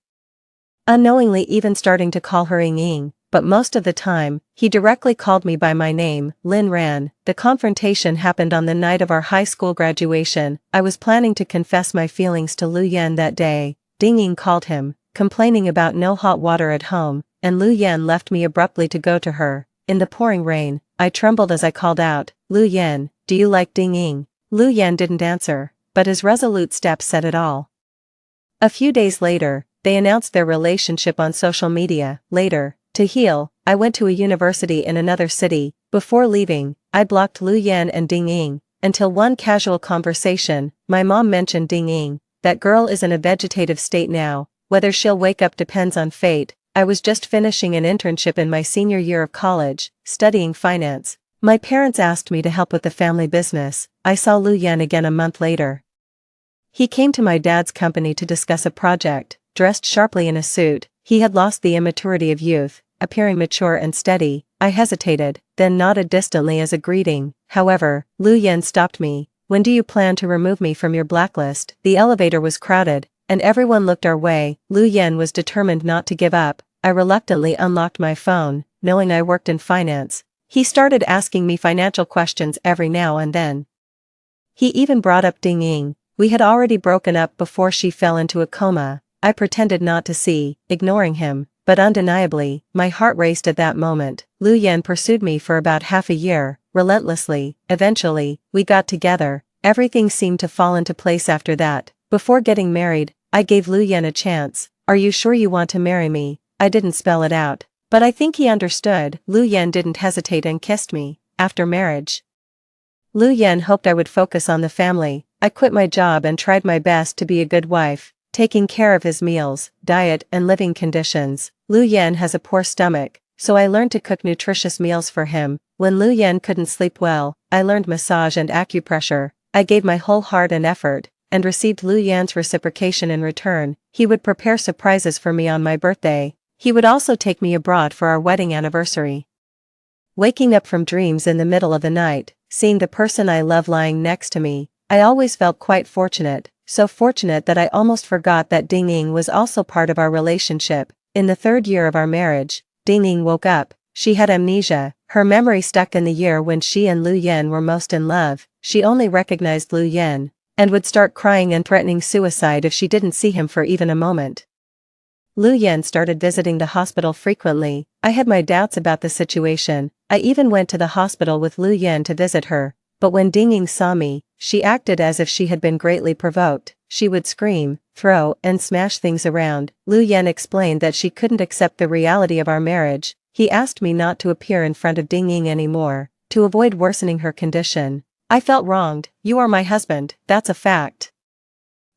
Unknowingly even starting to call her Ying Ying. But most of the time, he directly called me by my name, Lin Ran. The confrontation happened on the night of our high school graduation. I was planning to confess my feelings to Lu Yan that day. Ding Ying called him, complaining about no hot water at home, and Lu Yan left me abruptly to go to her. In the pouring rain, I trembled as I called out, Lu Yan, do you like Ding Ying? Lu Yan didn't answer, but his resolute steps said it all. A few days later, they announced their relationship on social media. Later, to heal, I went to a university in another city. Before leaving, I blocked Lu Yan and Ding Ying, until one casual conversation. My mom mentioned Ding Ying. That girl is in a vegetative state now. Whether she'll wake up depends on fate. I was just finishing an internship in my senior year of college, studying finance. My parents asked me to help with the family business. I saw Lu Yan again a month later. He came to my dad's company to discuss a project, dressed sharply in a suit. He had lost the immaturity of youth, appearing mature and steady. I hesitated, then nodded distantly as a greeting. However, Lu Yan stopped me. When do you plan to remove me from your blacklist? The elevator was crowded, and everyone looked our way. Lu Yan was determined not to give up. I reluctantly unlocked my phone, knowing I worked in finance. He started asking me financial questions every now and then. He even brought up Ding Ying. We had already broken up before she fell into a coma. I pretended not to see, ignoring him. But undeniably, my heart raced at that moment. Lu Yan pursued me for about half a year, relentlessly. Eventually, we got together. Everything seemed to fall into place after that. Before getting married, I gave Lu Yan a chance. Are you sure you want to marry me? I didn't spell it out. But I think he understood. Lu Yan didn't hesitate and kissed me. After marriage, Lu Yan hoped I would focus on the family. I quit my job and tried my best to be a good wife, taking care of his meals, diet and living conditions. Lu Yan has a poor stomach, so I learned to cook nutritious meals for him. When Lu Yan couldn't sleep well, I learned massage and acupressure. I gave my whole heart and effort, and received Lu Yan's reciprocation in return. He would prepare surprises for me on my birthday. He would also take me abroad for our wedding anniversary. Waking up from dreams in the middle of the night, seeing the person I love lying next to me, I always felt quite fortunate, so fortunate that I almost forgot that Ding Ying was also part of our relationship. In the third year of our marriage, Ding Ying woke up. She had amnesia, her memory stuck in the year when she and Lu Yan were most in love. She only recognized Lu Yan, and would start crying and threatening suicide if she didn't see him for even a moment. Lu Yan started visiting the hospital frequently. I had my doubts about the situation. I even went to the hospital with Lu Yan to visit her. But when Ding Ying saw me, she acted as if she had been greatly provoked. She would scream, throw, and smash things around. Lu Yan explained that she couldn't accept the reality of our marriage. He asked me not to appear in front of Ding Ying anymore, to avoid worsening her condition. I felt wronged. You are my husband, that's a fact.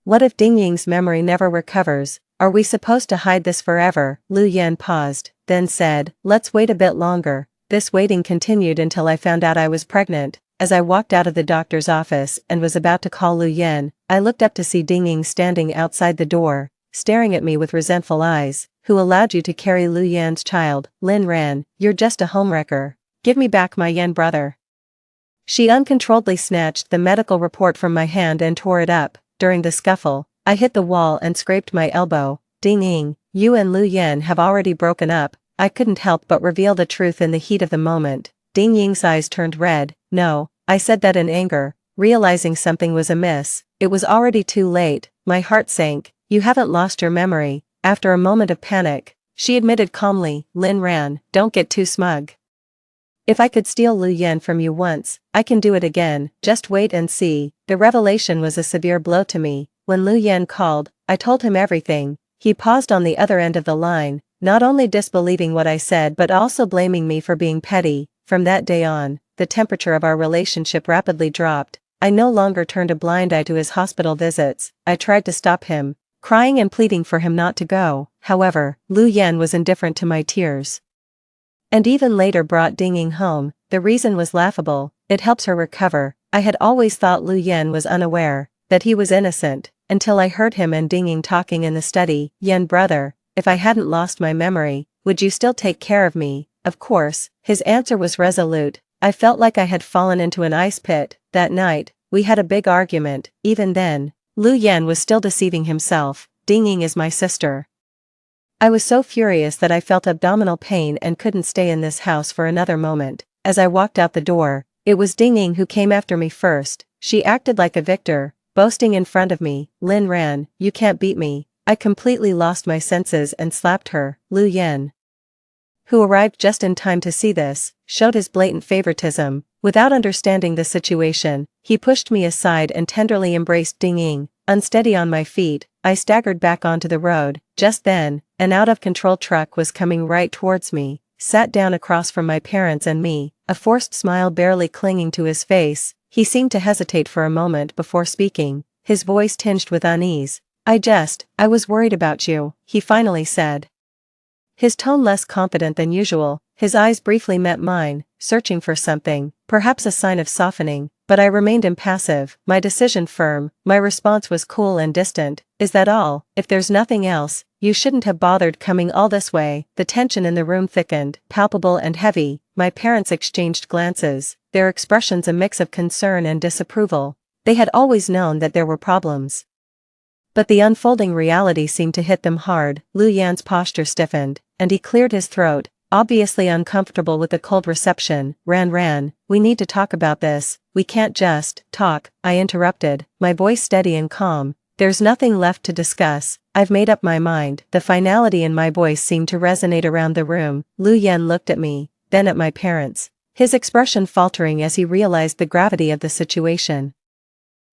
What if Ding Ying's memory never recovers? Are we supposed to hide this forever? Lu Yan paused, then said, let's wait a bit longer. This waiting continued until I found out I was pregnant. As I walked out of the doctor's office and was about to call Lu Yan, I looked up to see Ding Ying standing outside the door, staring at me with resentful eyes. Who allowed you to carry Lu Yan's child? Lin Ran, you're just a homewrecker. Give me back my Yan brother. She uncontrollably snatched the medical report from my hand and tore it up. During the scuffle, I hit the wall and scraped my elbow. Ding Ying, you and Lu Yan have already broken up. I couldn't help but reveal the truth in the heat of the moment. Ding Ying's eyes turned red. No, I said that in anger, realizing something was amiss. It was already too late. My heart sank. You haven't lost your memory. after a moment of panic. She admitted calmly, Lin Ran, don't get too smug. If I could steal Lu Yan from you once, I can do it again, just wait and see. The revelation was a severe blow to me. When Lu Yan called, I told him everything. He paused on the other end of the line, not only disbelieving what I said but also blaming me for being petty. From that day on, the temperature of our relationship rapidly dropped. I no longer turned a blind eye to his hospital visits. I tried to stop him, crying and pleading for him not to go. However, Lu Yan was indifferent to my tears. And even later brought Dingying home. The reason was laughable, it helps her recover. I had always thought Lu Yan was unaware that he was innocent, until I heard him and Dingying talking in the study. Yan brother, if I hadn't lost my memory, would you still take care of me? Of course, his answer was resolute. I felt like I had fallen into an ice pit. That night, we had a big argument. Even then, Lu Yan was still deceiving himself. Dingying is my sister. I was so furious that I felt abdominal pain and couldn't stay in this house for another moment. As I walked out the door, it was Dingying who came after me first. She acted like a victor, boasting in front of me, Lin Ran, you can't beat me. I completely lost my senses and slapped her. Lu Yan, who arrived just in time to see this, showed his blatant favoritism. Without understanding the situation, he pushed me aside and tenderly embraced Dingying. Unsteady on my feet, I staggered back onto the road. Just then, an out-of-control truck was coming right towards me, sat down across from my parents and me, a forced smile barely clinging to his face. He seemed to hesitate for a moment before speaking, his voice tinged with unease. I was worried about you, he finally said. His tone less confident than usual. His eyes briefly met mine, searching for something, perhaps a sign of softening, but I remained impassive, my decision firm. My response was cool and distant. Is that all? If there's nothing else, you shouldn't have bothered coming all this way. The tension in the room thickened, palpable and heavy. My parents exchanged glances, their expressions a mix of concern and disapproval. They had always known that there were problems, but the unfolding reality seemed to hit them hard. Lu Yan's posture stiffened, and he cleared his throat, obviously uncomfortable with the cold reception. Ran, we need to talk about this. We can't just talk, I interrupted, my voice steady and calm. There's nothing left to discuss, I've made up my mind. The finality in my voice seemed to resonate around the room. Lu Yan looked at me, then at my parents, his expression faltering as he realized the gravity of the situation.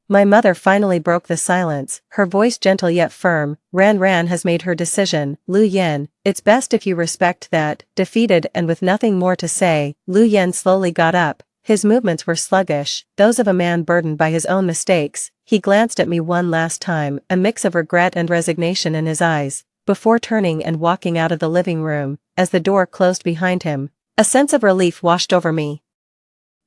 My mother finally broke the silence, her voice gentle yet firm. Ran has made her decision. Lu Yan, it's best if you respect that. Defeated and with nothing more to say, Lu Yan slowly got up. His movements were sluggish, those of a man burdened by his own mistakes. He glanced at me one last time, a mix of regret and resignation in his eyes, before turning and walking out of the living room. As the door closed behind him, a sense of relief washed over me.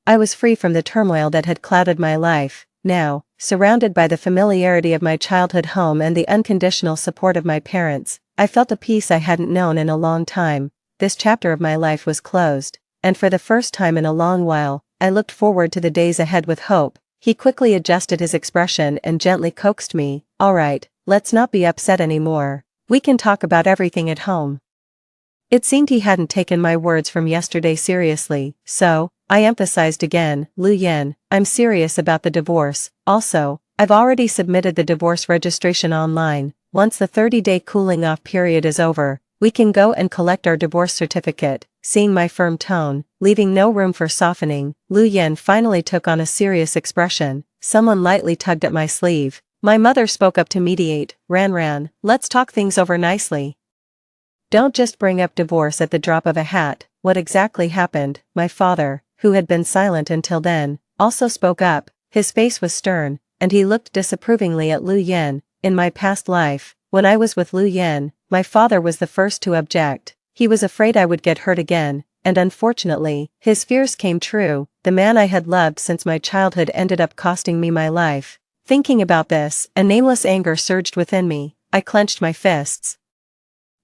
I was free from the turmoil that had clouded my life. Now, surrounded by the familiarity of my childhood home and the unconditional support of my parents, I felt a peace I hadn't known in a long time. This chapter of my life was closed, and for the first time in a long while, I looked forward to the days ahead with hope. He quickly adjusted his expression and gently coaxed me, all right, let's not be upset anymore. We can talk about everything at home. It seemed he hadn't taken my words from yesterday seriously, so I emphasized again, Lu Yan, I'm serious about the divorce. Also, I've already submitted the divorce registration online. Once the 30-day cooling off period is over, we can go and collect our divorce certificate. Seeing my firm tone, leaving no room for softening, Lu Yan finally took on a serious expression. Someone lightly tugged at my sleeve. My mother spoke up to mediate. Ran, let's talk things over nicely. Don't just bring up divorce at the drop of a hat. What exactly happened? My father, who had been silent until then, also spoke up. His face was stern, and he looked disapprovingly at Lu Yan. In my past life, when I was with Lu Yan, my father was the first to object. He was afraid I would get hurt again, and unfortunately, his fears came true. The man I had loved since my childhood ended up costing me my life. Thinking about this, a nameless anger surged within me. I clenched my fists.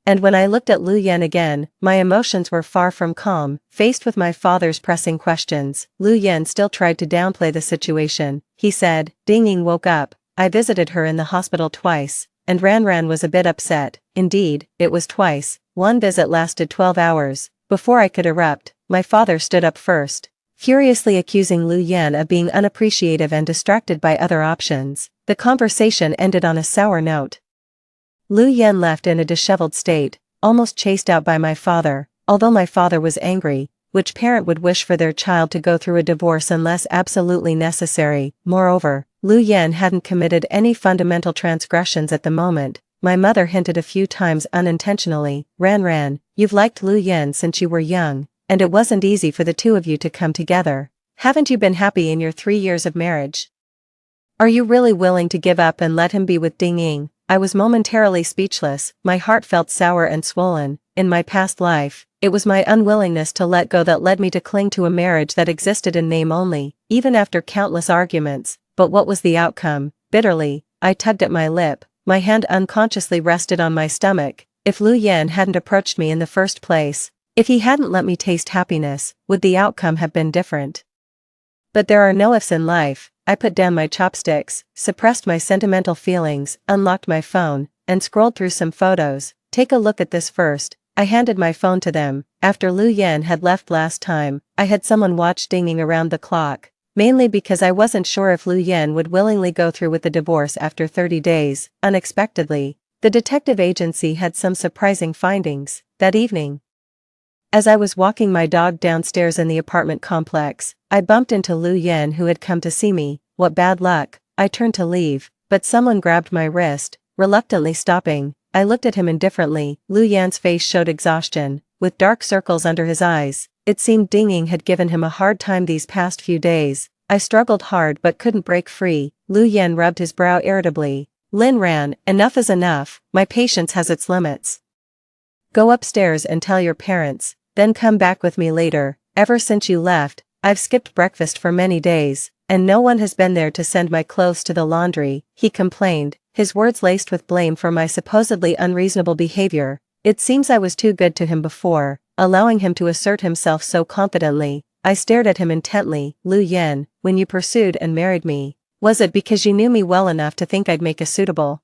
And when I looked at Lu Yan again, my emotions were far from calm. Faced with my father's pressing questions, Lu Yan still tried to downplay the situation. He said, Dingying woke up. I visited her in the hospital twice, and Ran was a bit upset. Indeed, it was twice. One visit lasted 12 hours. Before I could erupt, my father stood up first, furiously accusing Lu Yan of being unappreciative and distracted by other options. The conversation ended on a sour note. Lu Yan left in a disheveled state, almost chased out by my father. Although my father was angry, which parent would wish for their child to go through a divorce unless absolutely necessary? Moreover, Lu Yan hadn't committed any fundamental transgressions at the moment. My mother hinted a few times unintentionally, Ran, you've liked Lu Yan since you were young, and it wasn't easy for the two of you to come together. Haven't you been happy in your 3 years of marriage? Are you really willing to give up and let him be with Ding Ying? I was momentarily speechless, my heart felt sour and swollen. In my past life, it was my unwillingness to let go that led me to cling to a marriage that existed in name only, even after countless arguments. But what was the outcome? Bitterly, I tugged at my lip, my hand unconsciously rested on my stomach. If Lu Yan hadn't approached me in the first place, if he hadn't let me taste happiness, would the outcome have been different? But there are no ifs in life. I put down my chopsticks, suppressed my sentimental feelings, unlocked my phone, and scrolled through some photos. Take a look at this first. I handed my phone to them. After Lu Yan had left last time, I had someone watch Ding Ying around the clock, mainly because I wasn't sure if Lu Yan would willingly go through with the divorce after 30 days. Unexpectedly, the detective agency had some surprising findings. That evening, as I was walking my dog downstairs in the apartment complex, I bumped into Lu Yan, who had come to see me. What bad luck. I turned to leave, but someone grabbed my wrist, reluctantly stopping. I looked at him indifferently. Lu Yan's face showed exhaustion, with dark circles under his eyes. It seemed Ding Ying had given him a hard time these past few days. I struggled hard but couldn't break free. Lu Yan rubbed his brow irritably. Ran, enough is enough. My patience has its limits. Go upstairs and tell your parents, then come back with me later. Ever since you left, I've skipped breakfast for many days, and no one has been there to send my clothes to the laundry, he complained, his words laced with blame for my supposedly unreasonable behavior. It seems I was too good to him before, allowing him to assert himself so confidently. I stared at him intently. Lu Yan, when you pursued and married me, was it because you knew me well enough to think I'd make a suitable,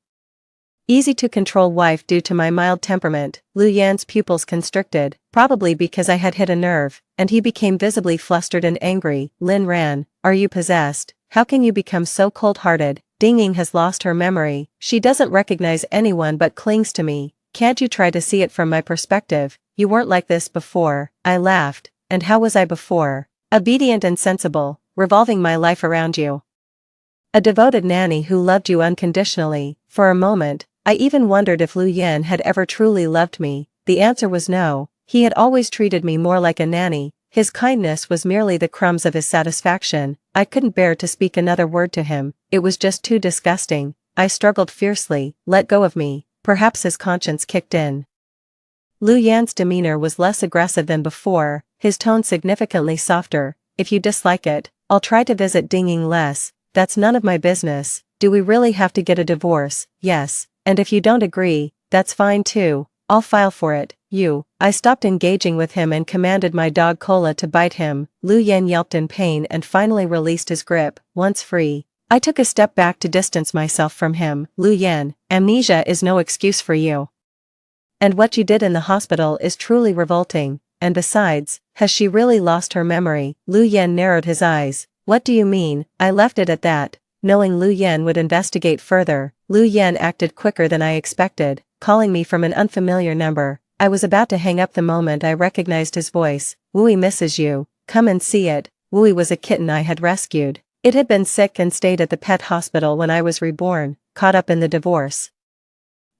easy-to-control wife due to my mild temperament? Lu Yan's pupils constricted, probably because I had hit a nerve, and he became visibly flustered and angry. Ran, are you possessed? How can you become so cold-hearted? Ding Ying has lost her memory. She doesn't recognize anyone but clings to me. Can't you try to see it from my perspective? You weren't like this before. I laughed. And how was I before? Obedient and sensible, revolving my life around you. A devoted nanny who loved you unconditionally. For a moment, I even wondered if Lu Yan had ever truly loved me. The answer was no. He had always treated me more like a nanny. His kindness was merely the crumbs of his satisfaction. I couldn't bear to speak another word to him. It was just too disgusting. I struggled fiercely. Let go of me. Perhaps his conscience kicked in. Lu Yan's demeanor was less aggressive than before, his tone significantly softer. If you dislike it, I'll try to visit Ding Ying less. That's none of my business. Do we really have to get a divorce? Yes. And if you don't agree, that's fine too. I'll file for it. I stopped engaging with him and commanded my dog Cola to bite him. Lu Yan yelped in pain and finally released his grip. Once free, I took a step back to distance myself from him. Lu Yan, amnesia is no excuse for you. And what you did in the hospital is truly revolting. And besides, has she really lost her memory? Lu Yan narrowed his eyes. What do you mean? I left it at that, knowing Lu Yan would investigate further. Lu Yan acted quicker than I expected, calling me from an unfamiliar number. I was about to hang up the moment I recognized his voice. Wooey misses you. Come and see it. Wooey was a kitten I had rescued. It had been sick and stayed at the pet hospital when I was reborn, caught up in the divorce.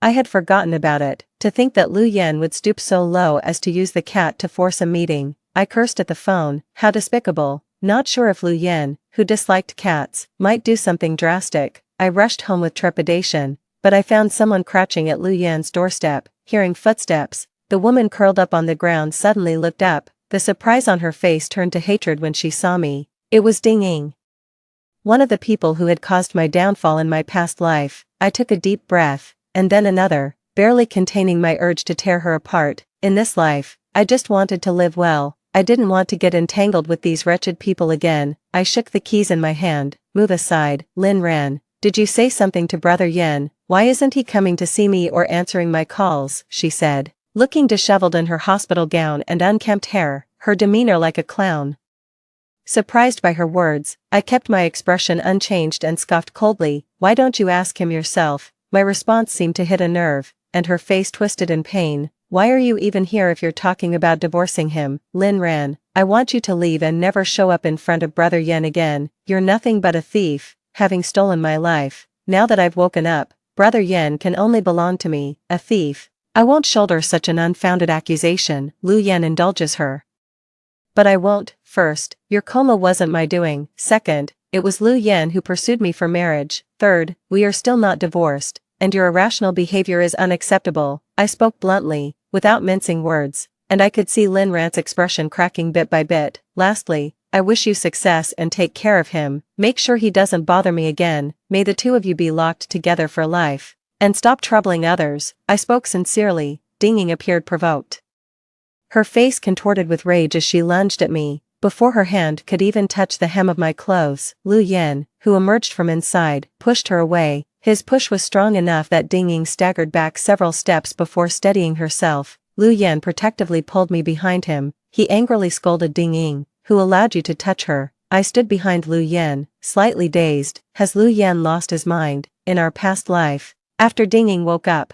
I had forgotten about it. To think that Lu Yan would stoop so low as to use the cat to force a meeting. I cursed at the phone. How despicable. Not sure if Lu Yan, who disliked cats, might do something drastic. I rushed home with trepidation, but I found someone crouching at Lu Yan's doorstep. Hearing footsteps, the woman curled up on the ground suddenly looked up. The surprise on her face turned to hatred when she saw me. It was Ding Ying, one of the people who had caused my downfall in my past life. I took a deep breath, and then another, barely containing my urge to tear her apart. In this life, I just wanted to live well. I didn't want to get entangled with these wretched people again. I shook the keys in my hand. Move aside. Ran, did you say something to Brother Yan? Why isn't he coming to see me or answering my calls? She said, looking disheveled in her hospital gown and unkempt hair, her demeanor like a clown. Surprised by her words, I kept my expression unchanged and scoffed coldly. Why don't you ask him yourself? My response seemed to hit a nerve, and her face twisted in pain. Why are you even here if you're talking about divorcing him? Lin ran. I want you to leave and never show up in front of Brother Yen again. You're nothing but a thief, having stolen my life. Now that I've woken up, Brother Yen can only belong to me, a thief. I won't shoulder such an unfounded accusation, Lu Yen indulges her. But I won't. First, your coma wasn't my doing. Second, it was Lu Yen who pursued me for marriage. Third, we are still not divorced, and your irrational behavior is unacceptable. I spoke bluntly, without mincing words, and I could see Lin Rant's expression cracking bit by bit. Lastly, I wish you success and take care of him. Make sure he doesn't bother me again. May the two of you be locked together for life. And stop troubling others. I spoke sincerely. Ding Ying appeared provoked. Her face contorted with rage as she lunged at me, before her hand could even touch the hem of my clothes. Lu Yen, who emerged from inside, pushed her away. His push was strong enough that Ding Ying staggered back several steps before steadying herself. Lu Yen protectively pulled me behind him. He angrily scolded Ding Ying, who allowed you to touch her. I stood behind Lu Yen, slightly dazed. Has Lu Yen lost his mind? In our past life, after Ding Ying woke up,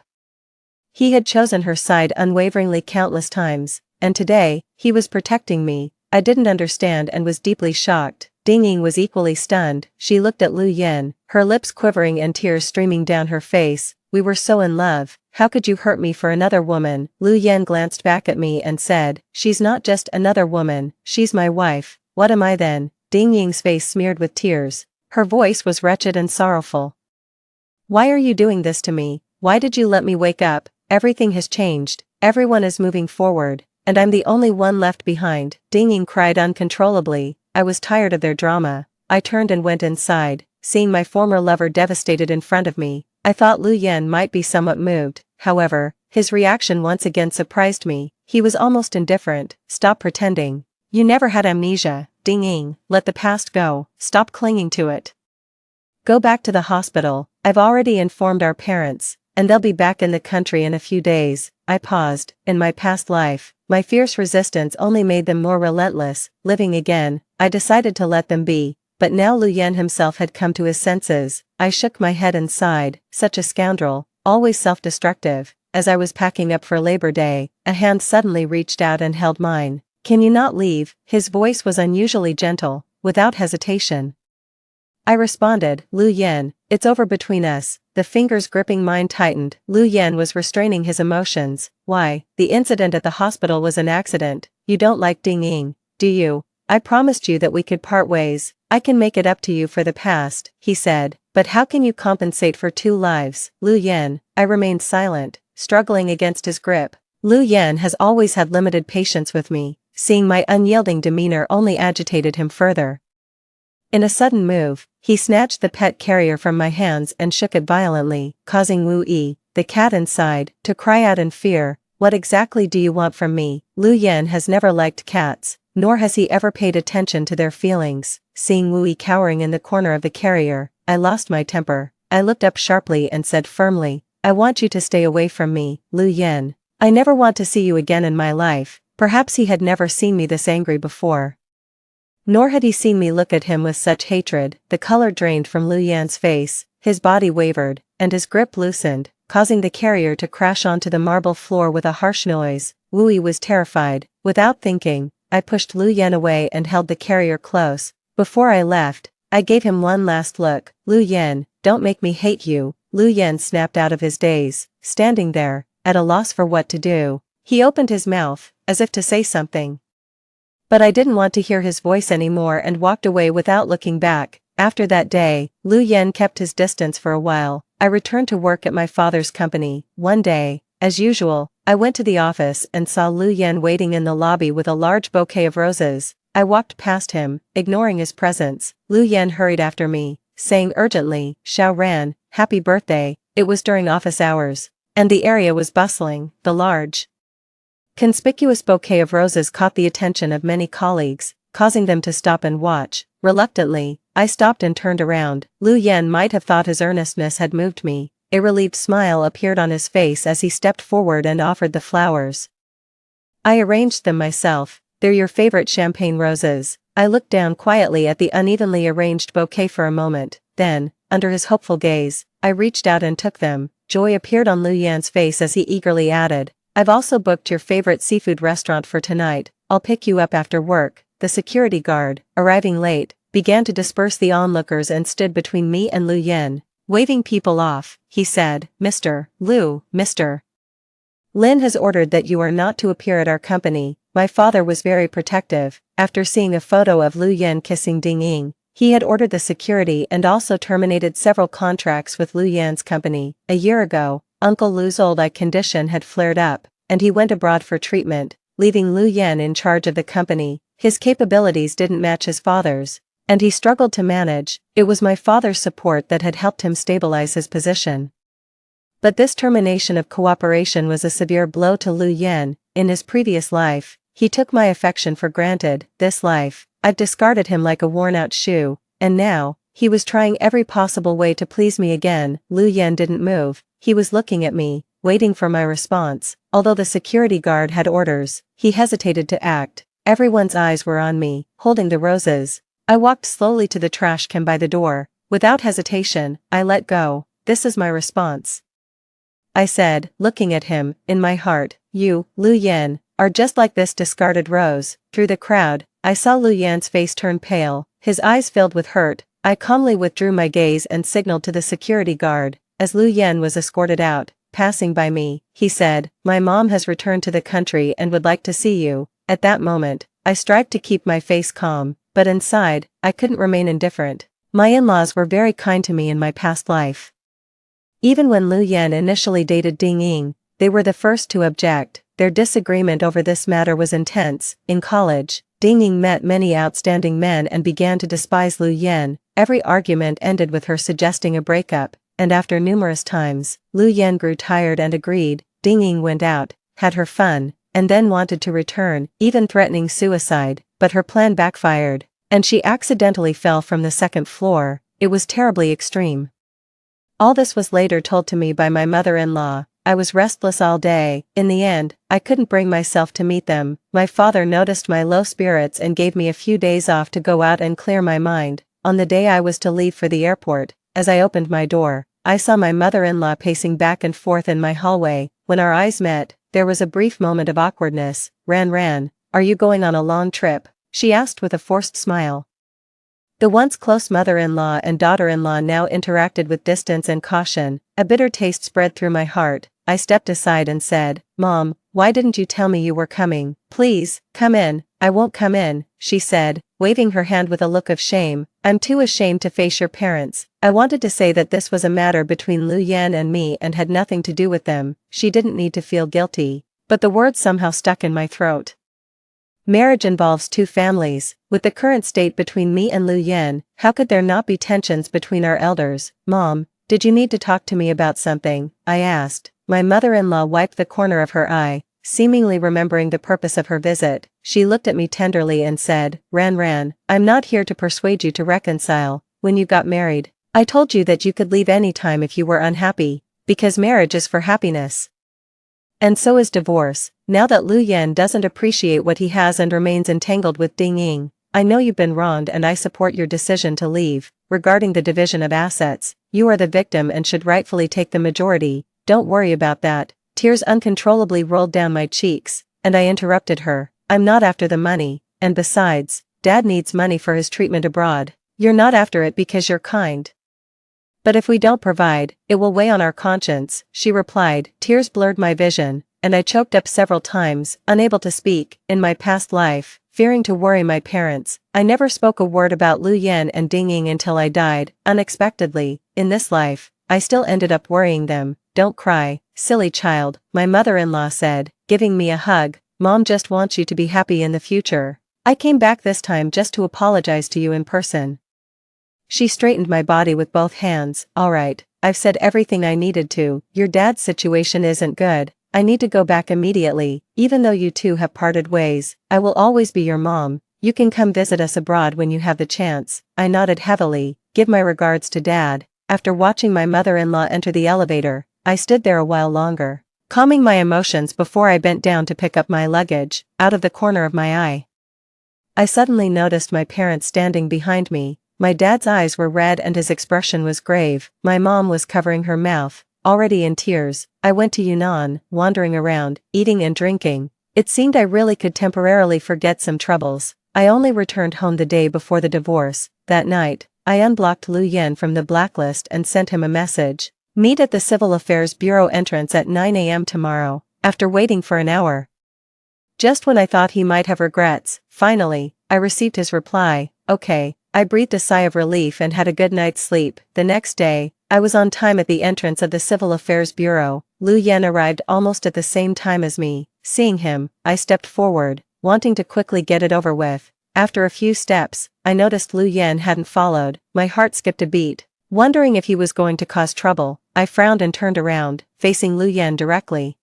he had chosen her side unwaveringly countless times, and today, he was protecting me. I didn't understand and was deeply shocked. Ding Ying was equally stunned. She looked at Lu Yen, her lips quivering and tears streaming down her face. We were so in love. How could you hurt me for another woman? Lu Yen glanced back at me and said, she's not just another woman, she's my wife. What am I then? Ding Ying's face smeared with tears. Her voice was wretched and sorrowful. Why are you doing this to me? Why did you let me wake up? Everything has changed. Everyone is moving forward, and I'm the only one left behind. Ding Ying cried uncontrollably. I was tired of their drama. I turned and went inside, seeing my former lover devastated in front of me. I thought Lu Yen might be somewhat moved. However, his reaction once again surprised me. He was almost indifferent. Stop pretending. You never had amnesia. Ding Ying, let the past go. Stop clinging to it. Go back to the hospital. I've already informed our parents, and they'll be back in the country in a few days. I paused. In my past life, my fierce resistance only made them more relentless. Living again, I decided to let them be, but now Lu Yen himself had come to his senses. I shook my head and sighed. Such a scoundrel, always self-destructive. As I was packing up for Labor Day, a hand suddenly reached out and held mine. Can you not leave? His voice was unusually gentle, without hesitation. I responded, Lu Yen, it's over between us. The fingers gripping mine tightened. Lu Yen was restraining his emotions. Why, the incident at the hospital was an accident. You don't like Ding Ying, do you? I promised you that we could part ways. I can make it up to you for the past, he said, but how can you compensate for 2 lives? Lu Yen, I remained silent, struggling against his grip. Lu Yen has always had limited patience with me. Seeing my unyielding demeanor only agitated him further. In a sudden move, he snatched the pet carrier from my hands and shook it violently, causing Wu Yi, the cat inside, to cry out in fear. What exactly do you want from me? Lu Yen has never liked cats, nor has he ever paid attention to their feelings. Seeing Wu Yi cowering in the corner of the carrier, I lost my temper. I looked up sharply and said firmly, I want you to stay away from me, Lu Yen. I never want to see you again in my life. Perhaps he had never seen me this angry before. Nor had he seen me look at him with such hatred. The color drained from Lu Yan's face, his body wavered, and his grip loosened, causing the carrier to crash onto the marble floor with a harsh noise. Wu Yi was terrified. Without thinking, I pushed Lu Yan away and held the carrier close. Before I left, I gave him one last look. Lu Yan, don't make me hate you. Lu Yan snapped out of his daze, standing there, at a loss for what to do. He opened his mouth, as if to say something. But I didn't want to hear his voice anymore and walked away without looking back. After that day, Lu Yen kept his distance for a while. I returned to work at my father's company. One day, as usual, I went to the office and saw Lu Yen waiting in the lobby with a large bouquet of roses. I walked past him, ignoring his presence. Lu Yen hurried after me, saying urgently, Xiao Ran, happy birthday. It was during office hours, and the area was bustling. The large, conspicuous bouquet of roses caught the attention of many colleagues, causing them to stop and watch. Reluctantly, I stopped and turned around. Lu Yen might have thought his earnestness had moved me. A relieved smile appeared on his face as he stepped forward and offered the flowers. I arranged them myself. They're your favorite champagne roses. I looked down quietly at the unevenly arranged bouquet for a moment. Then, under his hopeful gaze. I reached out and took them. Joy appeared on Lu Yan's face as he eagerly added, "I've also booked your favorite seafood restaurant for tonight. I'll pick you up after work." The security guard, arriving late, began to disperse the onlookers and stood between me and Lu Yan. Waving people off, he said, "Mr. Lu, Mr. Lin has ordered that you are not to appear at our company." My father was very protective. After seeing a photo of Lu Yan kissing Ding Ying, he had ordered the security and also terminated several contracts with Lu Yan's company. A year ago, Uncle Lu's old eye condition had flared up, and he went abroad for treatment, leaving Lu Yan in charge of the company. His capabilities didn't match his father's, and he struggled to manage. It was my father's support that had helped him stabilize his position. But this termination of cooperation was a severe blow to Lu Yan. In his previous life, he took my affection for granted. This life, I've discarded him like a worn-out shoe, and now, he was trying every possible way to please me again. Lu Yan didn't move. He was looking at me, waiting for my response. Although the security guard had orders, he hesitated to act. Everyone's eyes were on me, holding the roses. I walked slowly to the trash can by the door. Without hesitation, I let go. "This is my response," I said, looking at him. In my heart, "You, Lu Yan, are just like this discarded rose." Through the crowd, I saw Lu Yan's face turn pale, his eyes filled with hurt. I calmly withdrew my gaze and signaled to the security guard. As Lu Yan was escorted out, passing by me, he said, "My mom has returned to the country and would like to see you." At that moment, I strived to keep my face calm, but inside, I couldn't remain indifferent. My in-laws were very kind to me in my past life. Even when Lu Yan initially dated Ding Ying, they were the first to object. Their disagreement over this matter was intense. In college, Ding Ying met many outstanding men and began to despise Lu Yan. Every argument ended with her suggesting a breakup, and after numerous times, Lu Yan grew tired and agreed. Ding Ying went out, had her fun, and then wanted to return, even threatening suicide, but her plan backfired, and she accidentally fell from the second floor. It was terribly extreme. All this was later told to me by my mother-in-law. I was restless all day. In the end, I couldn't bring myself to meet them. My father noticed my low spirits and gave me a few days off to go out and clear my mind. On the day I was to leave for the airport, as I opened my door, I saw my mother-in-law pacing back and forth in my hallway. When our eyes met, there was a brief moment of awkwardness. Ran, "Are you going on a long trip?" she asked with a forced smile. The once close mother-in-law and daughter-in-law now interacted with distance and caution. A bitter taste spread through my heart. I stepped aside and said, "Mom, why didn't you tell me you were coming?" "Please, come in." "I won't come in," she said, waving her hand with a look of shame. "I'm too ashamed to face your parents." I wanted to say that this was a matter between Lu Yan and me and had nothing to do with them. She didn't need to feel guilty, but the words somehow stuck in my throat. Marriage involves two families. With the current state between me and Lu Yan, how could there not be tensions between our elders? "Mom, did you need to talk to me about something?" I asked. My mother-in-law wiped the corner of her eye, seemingly remembering the purpose of her visit. She looked at me tenderly and said, Ran, "I'm not here to persuade you to reconcile. When you got married, I told you that you could leave any time if you were unhappy, because marriage is for happiness. And so is divorce. Now that Lu Yan doesn't appreciate what he has and remains entangled with Ding Ying, I know you've been wronged and I support your decision to leave. Regarding the division of assets, you are the victim and should rightfully take the majority. Don't worry about that." Tears uncontrollably rolled down my cheeks, and I interrupted her. "I'm not after the money, and besides, Dad needs money for his treatment abroad. You're not after it because you're kind. But if we don't provide, it will weigh on our conscience," she replied. Tears blurred my vision, and I choked up several times, unable to speak. In my past life, fearing to worry my parents, I never spoke a word about Lu Yan and Ding Ying until I died. Unexpectedly, in this life, I still ended up worrying them. "Don't cry, silly child," my mother-in-law said, giving me a hug. "Mom just wants you to be happy in the future. I came back this time just to apologize to you in person." She straightened my body with both hands. "All right, I've said everything I needed to. Your dad's situation isn't good. I need to go back immediately. Even though you two have parted ways, I will always be your mom. You can come visit us abroad when you have the chance." I nodded heavily. "Give my regards to Dad." After watching my mother-in-law enter the elevator, I stood there a while longer, calming my emotions before I bent down to pick up my luggage. Out of the corner of my eye, I suddenly noticed my parents standing behind me. My dad's eyes were red and his expression was grave. My mom was covering her mouth, already in tears. I went to Yunnan, wandering around, eating and drinking. It seemed I really could temporarily forget some troubles. I only returned home the day before the divorce. That night, I unblocked Lu Yan from the blacklist and sent him a message. Meet at the Civil Affairs Bureau entrance at 9 a.m. tomorrow. After waiting for an hour, just when I thought he might have regrets, finally, I received his reply. Okay. I breathed a sigh of relief and had a good night's sleep. The next day, I was on time at the entrance of the Civil Affairs Bureau. Lu Yan arrived almost at the same time as me. Seeing him, I stepped forward, wanting to quickly get it over with. After a few steps, I noticed Lu Yan hadn't followed. My heart skipped a beat. Wondering if he was going to cause trouble, I frowned and turned around, facing Lu Yan directly.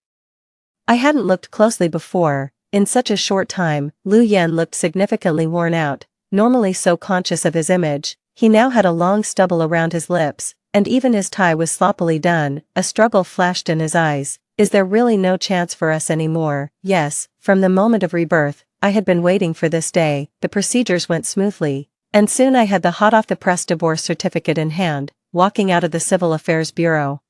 I hadn't looked closely before. In such a short time, Lu Yan looked significantly worn out. Normally so conscious of his image, he now had a long stubble around his lips, and even his tie was sloppily done. A struggle flashed in his eyes. Is there really no chance for us anymore? Yes, from the moment of rebirth, I had been waiting for this day. The procedures went smoothly, and soon I had the hot-off-the-press divorce certificate in hand, walking out of the Civil Affairs Bureau.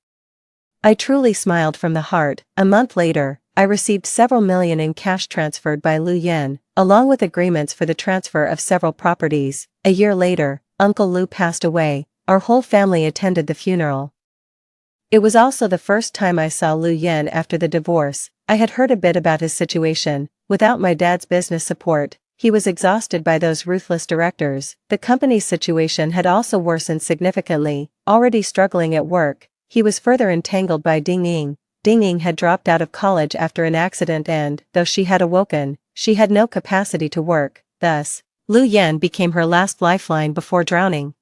I truly smiled from the heart. A month later, I received several million in cash transferred by Lu Yan, along with agreements for the transfer of several properties. A year later, Uncle Lu passed away. Our whole family attended the funeral. It was also the first time I saw Lu Yan after the divorce. I had heard a bit about his situation. Without my dad's business support, he was exhausted by those ruthless directors. The company's situation had also worsened significantly. Already struggling at work, he was further entangled by Ding Ying. Ding Ying had dropped out of college after an accident and, though she had awoken, she had no capacity to work. Thus, Lu Yan became her last lifeline before drowning.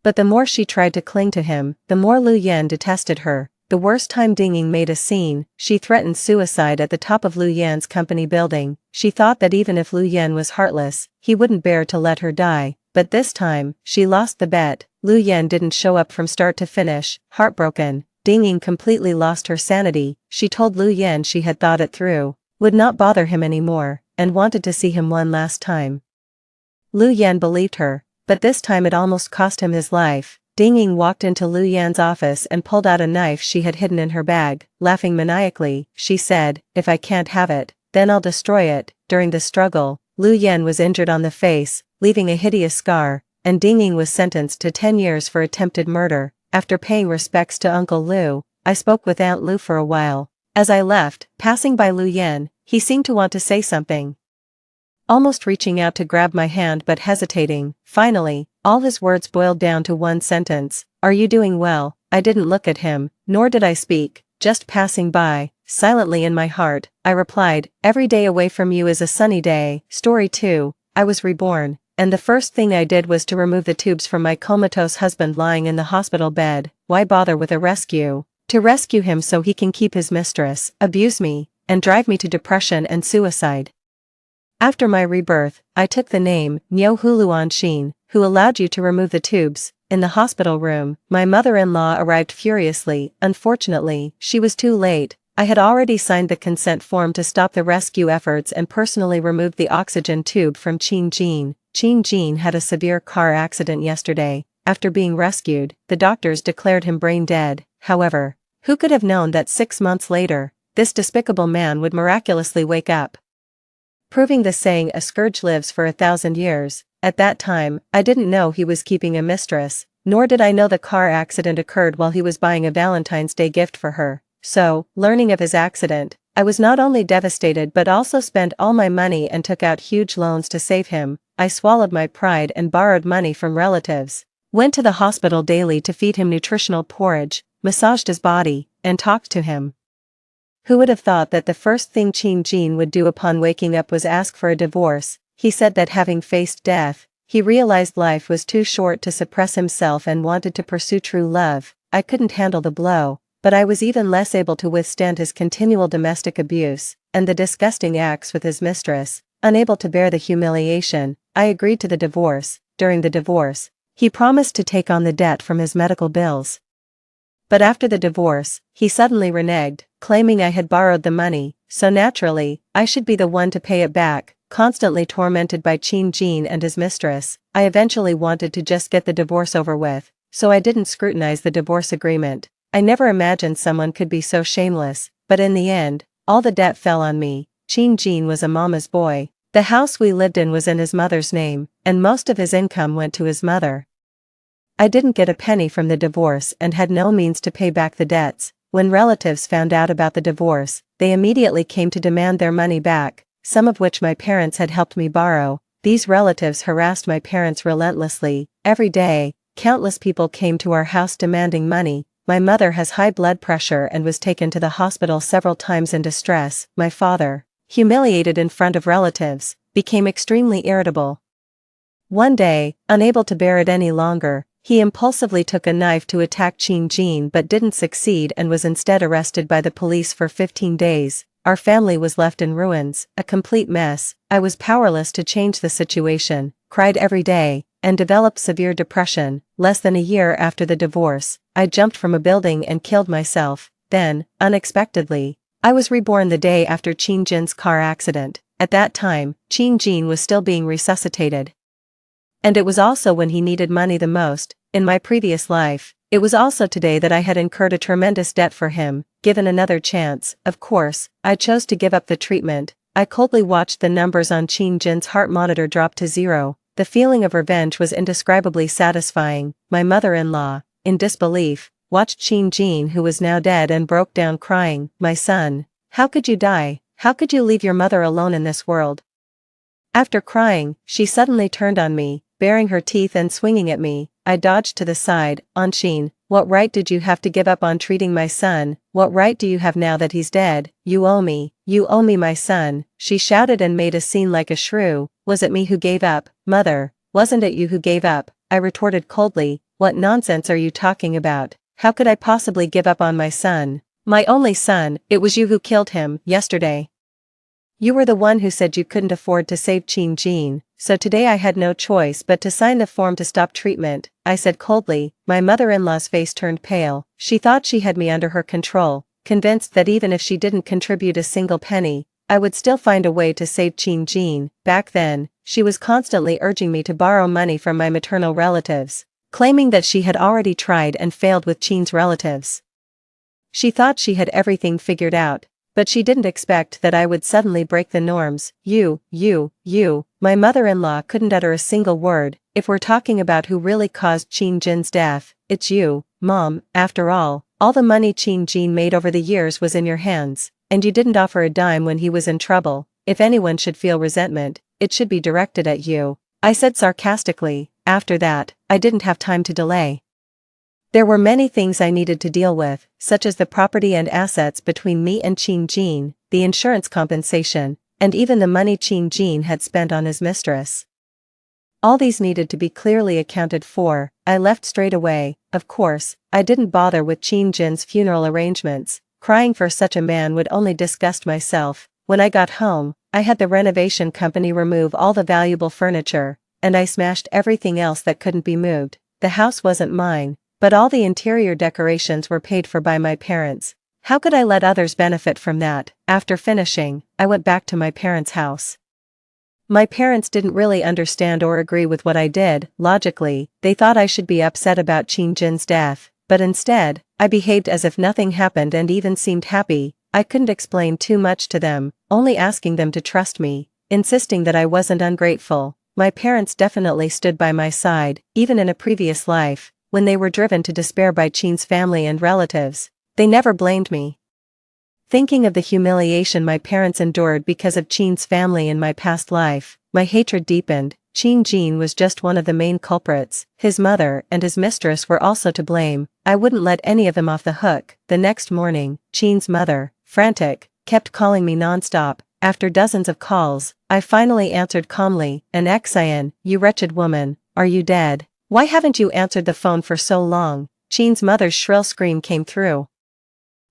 But the more she tried to cling to him, the more Lu Yan detested her. The worst time Ding Ying made a scene, she threatened suicide at the top of Lu Yan's company building. She thought that even if Lu Yan was heartless, he wouldn't bear to let her die. But this time, she lost the bet. Lu Yan didn't show up from start to finish. Heartbroken, Ding Ying completely lost her sanity. She told Lu Yan she had thought it through, would not bother him anymore, and wanted to see him one last time. Lu Yan believed her, but this time it almost cost him his life. Ding Ying walked into Lu Yan's office and pulled out a knife she had hidden in her bag. Laughing maniacally, she said, "If I can't have it, then I'll destroy it." During the struggle, Lu Yan was injured on the face, leaving a hideous scar, and Ding Ying was sentenced to 10 years for attempted murder. After paying respects to Uncle Lu, I spoke with Aunt Lu for a while. As I left, passing by Lu Yan, he seemed to want to say something, almost reaching out to grab my hand but hesitating. Finally, all his words boiled down to one sentence: "Are you doing well?" I didn't look at him, nor did I speak, just passing by. Silently in my heart, I replied, "Every day away from you is a sunny day." Story 2. I was reborn, and the first thing I did was to remove the tubes from my comatose husband lying in the hospital bed. Why bother with a rescue? To rescue him so he can keep his mistress, abuse me, and drive me to depression and suicide. After my rebirth, I took the name Nyo Huluan Shin, who allowed you to remove the tubes. In the hospital room, my mother-in-law arrived furiously. Unfortunately, she was too late. I had already signed the consent form to stop the rescue efforts and personally removed the oxygen tube from Qin Jin. Qin Jin had a severe car accident yesterday. After being rescued, the doctors declared him brain dead. However, who could have known that 6 months later, this despicable man would miraculously wake up? Proving the saying "a scourge lives for 1,000 years." At that time, I didn't know he was keeping a mistress, nor did I know the car accident occurred while he was buying a Valentine's Day gift for her. So, learning of his accident, I was not only devastated but also spent all my money and took out huge loans to save him. I swallowed my pride and borrowed money from relatives, went to the hospital daily to feed him nutritional porridge, massaged his body, and talked to him. Who would have thought that the first thing Qin Jin would do upon waking up was ask for a divorce? He said that having faced death, he realized life was too short to suppress himself and wanted to pursue true love. I couldn't handle the blow, but I was even less able to withstand his continual domestic abuse, and the disgusting acts with his mistress. Unable to bear the humiliation, I agreed to the divorce. During the divorce, he promised to take on the debt from his medical bills. But after the divorce, he suddenly reneged, claiming I had borrowed the money, so naturally, I should be the one to pay it back. constantly tormented by Qin Jin and his mistress. I eventually wanted to just get the divorce over with, so I didn't scrutinize the divorce agreement. I never imagined someone could be so shameless, but in the end, all the debt fell on me. Qin Jin was a mama's boy. The house we lived in was in his mother's name, and most of his income went to his mother. I didn't get a penny from the divorce and had no means to pay back the debts. When relatives found out about the divorce, they immediately came to demand their money back, some of which my parents had helped me borrow. These relatives harassed my parents relentlessly. Every day, countless people came to our house demanding money. My mother has high blood pressure and was taken to the hospital several times in distress. My father, humiliated in front of relatives, became extremely irritable. One day, unable to bear it any longer, he impulsively took a knife to attack Qin Jin but didn't succeed and was instead arrested by the police for 15 days. Our family was left in ruins, a complete mess. I was powerless to change the situation, cried every day, and developed severe depression. Less than a year after the divorce, I jumped from a building and killed myself. Then, unexpectedly, I was reborn the day after Qin Jin's car accident. At that time, Qin Jin was still being resuscitated. And it was also when he needed money the most. In my previous life, it was also today that I had incurred a tremendous debt for him. Given another chance, of course, I chose to give up the treatment. I coldly watched the numbers on Qin Jin's heart monitor drop to 0. The feeling of revenge was indescribably satisfying. My mother-in-law, in disbelief, watched Qin Jin, who was now dead, and broke down crying. "My son, how could you die? How could you leave your mother alone in this world?" After crying, she suddenly turned on me, baring her teeth and swinging at me. I dodged to the side. "Qin, what right did you have to give up on treating my son? What right do you have now that he's dead? You owe me my son," she shouted and made a scene like a shrew. "Was it me who gave up, mother? Wasn't it you who gave up?" I retorted coldly. "What nonsense are you talking about? How could I possibly give up on my son? My only son. It was you who killed him yesterday. You were the one who said you couldn't afford to save Qin Jin, so today I had no choice but to sign the form to stop treatment," I said coldly. My mother-in-law's face turned pale. She thought she had me under her control, convinced that even if she didn't contribute a single penny, I would still find a way to save Qin Jin. Back then, she was constantly urging me to borrow money from my maternal relatives, claiming that she had already tried and failed with Qin's relatives. She thought she had everything figured out, but she didn't expect that I would suddenly break the norms. You. My mother-in-law couldn't utter a single word. "If we're talking about who really caused Qin Jin's death, it's you, Mom. After all the money Qin Jin made over the years was in your hands, and you didn't offer a dime when he was in trouble. If anyone should feel resentment, it should be directed at you," I said sarcastically. After that, I didn't have time to delay. There were many things I needed to deal with, such as the property and assets between me and Qin Jin, the insurance compensation, and even the money Qin Jin had spent on his mistress. All these needed to be clearly accounted for. I left straight away. Of course, I didn't bother with Qin Jin's funeral arrangements. Crying for such a man would only disgust myself. When I got home, I had the renovation company remove all the valuable furniture, and I smashed everything else that couldn't be moved. The house wasn't mine, but all the interior decorations were paid for by my parents. How could I let others benefit from that? After finishing, I went back to my parents' house. My parents didn't really understand or agree with what I did. Logically, they thought I should be upset about Qin Jin's death, but instead, I behaved as if nothing happened and even seemed happy. I couldn't explain too much to them, only asking them to trust me, insisting that I wasn't ungrateful. My parents definitely stood by my side, even in a previous life. When they were driven to despair by Qin's family and relatives, they never blamed me. Thinking of the humiliation my parents endured because of Qin's family in my past life, my hatred deepened. Qin Jin was just one of the main culprits. His mother and his mistress were also to blame. I wouldn't let any of them off the hook. The next morning, Qin's mother, frantic, kept calling me non-stop. After dozens of calls, I finally answered calmly. "An Xian, you wretched woman, are you dead? Why haven't you answered the phone for so long?" Qin's mother's shrill scream came through.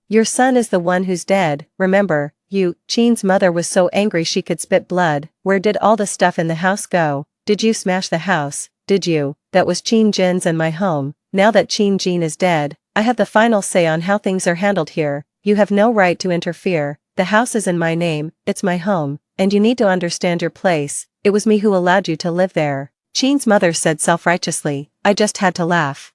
"Your son is the one who's dead, remember, you." Qin's mother was so angry she could spit blood. "Where did all the stuff in the house go? Did you smash the house? Did you? That was Qin Jin's and my home. Now that Qin Jin is dead, I have the final say on how things are handled here. You have no right to interfere." the house is in my name, it's my home, and you need to understand your place. It was me who allowed you to live there," Chin's mother said self-righteously. I just had to laugh.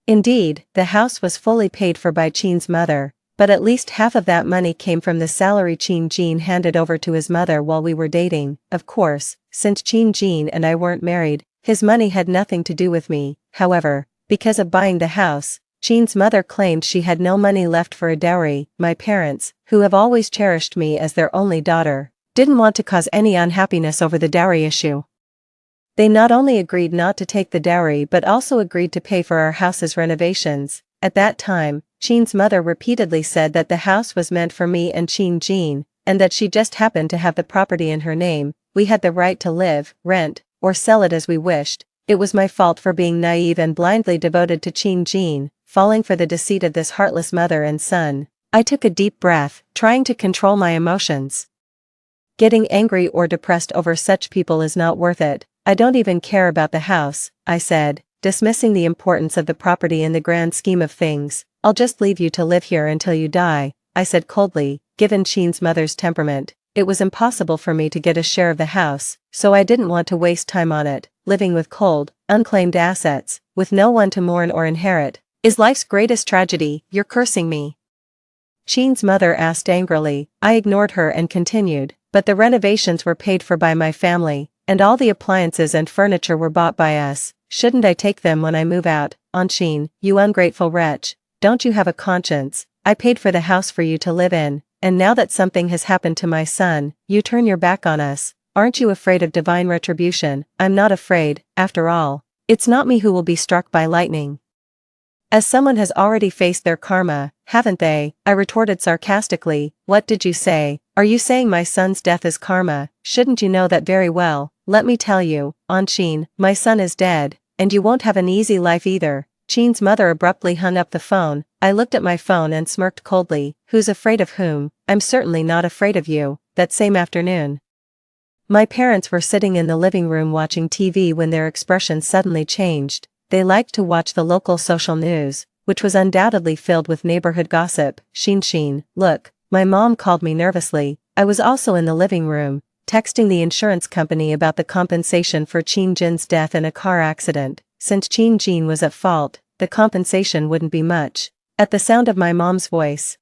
Indeed, the house was fully paid for by Chin's mother, but at least half of that money came from the salary Chin Jin handed over to his mother while we were dating. Of course, since Chin Jin and I weren't married, his money had nothing to do with me. However, because of buying the house, Chin's mother claimed she had no money left for a dowry. My parents, who have always cherished me as their only daughter, didn't want to cause any unhappiness over the dowry issue. They not only agreed not to take the dowry but also agreed to pay for our house's renovations. At that time, Chin's mother repeatedly said that the house was meant for me and Chin Jin, and that she just happened to have the property in her name. We had the right to live, rent, or sell it as we wished. It was my fault for being naive and blindly devoted to Chin Jin, falling for the deceit of this heartless mother and son. I took a deep breath, trying to control my emotions. Getting angry or depressed over such people is not worth it. I don't even care about the house, I said, dismissing the importance of the property in the grand scheme of things. I'll just leave you to live here until you die, I said coldly. Given Chin's mother's temperament, it was impossible for me to get a share of the house, so I didn't want to waste time on it. Living with cold, unclaimed assets, with no one to mourn or inherit, is life's greatest tragedy. You're cursing me?" Chin's mother asked angrily. I ignored her and continued, "But the renovations were paid for by my family, and all the appliances and furniture were bought by us. Shouldn't I take them when I move out?" "Chin, you ungrateful wretch, don't you have a conscience? I paid for the house for you to live in, and now that something has happened to my son, you turn your back on us. Aren't you afraid of divine retribution?" "I'm not afraid. After all, it's not me who will be struck by lightning. As someone has already faced their karma, haven't they?" I retorted sarcastically. "What did you say? Are you saying my son's death is karma? Shouldn't you know that very well? Let me tell you, Chin, my son is dead, and you won't have an easy life either." Chin's mother abruptly hung up the phone. I looked at my phone and smirked coldly. Who's afraid of whom? I'm certainly not afraid of you. That same afternoon, my parents were sitting in the living room watching TV when their expression suddenly changed. They liked to watch the local social news, which was undoubtedly filled with neighborhood gossip. Shin, look, my mom called me nervously. I was also in the living room, texting the insurance company about the compensation for Chin Jin's death in a car accident. Since Chin Jin was at fault, the compensation wouldn't be much. At the sound of my mom's voice,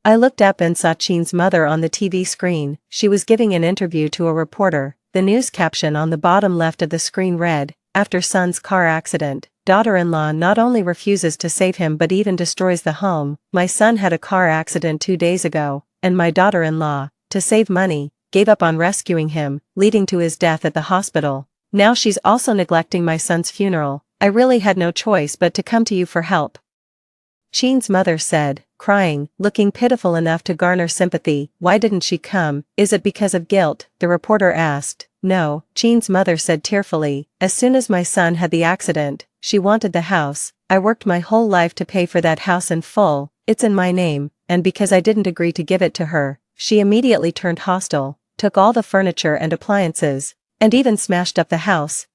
I looked up and saw Chin's mother on the TV screen. She was giving an interview to a reporter. The news caption on the bottom left of the screen read, "After son's car accident, daughter-in-law not only refuses to save him but even destroys the home. My son had a car accident 2 days ago, and my daughter-in-law, to save money, gave up on rescuing him, leading to his death at the hospital. Now she's also neglecting my son's funeral. I really had no choice but to come to you for help," Chin's mother said, crying, looking pitiful enough to garner sympathy. "Why didn't she come? Is it because of guilt?" the reporter asked. "No," Chin's mother said tearfully. "As soon as my son had the accident, she wanted the house. I worked my whole life to pay for that house in full. It's in my name, and because I didn't agree to give it to her, she immediately turned hostile, took all the furniture and appliances, and even smashed up the house."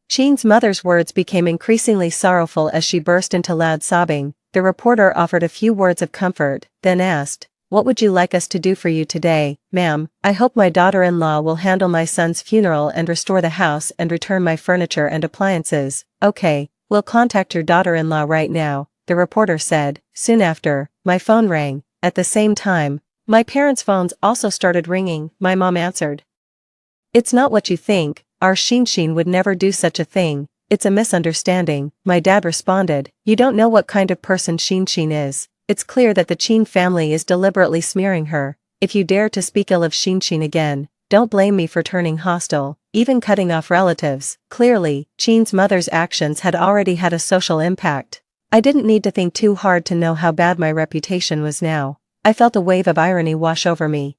Chin's mother's words became increasingly sorrowful as she burst into loud sobbing. The reporter offered a few words of comfort, then asked, "What would you like us to do for you today, ma'am?" "I hope my daughter-in-law will handle my son's funeral and restore the house and return my furniture and appliances." "Okay, we'll contact your daughter-in-law right now," the reporter said. Soon after, my phone rang. At the same time, my parents' phones also started ringing. My mom answered. "It's not what you think, our Shin would never do such a thing. It's a misunderstanding," my dad responded. "You don't know what kind of person Shin is. It's clear that the Chin family is deliberately smearing her. If you dare to speak ill of Shin again, don't blame me for turning hostile, even cutting off relatives." Clearly, Chin's mother's actions had already had a social impact. I didn't need to think too hard to know how bad my reputation was now. I felt a wave of irony wash over me.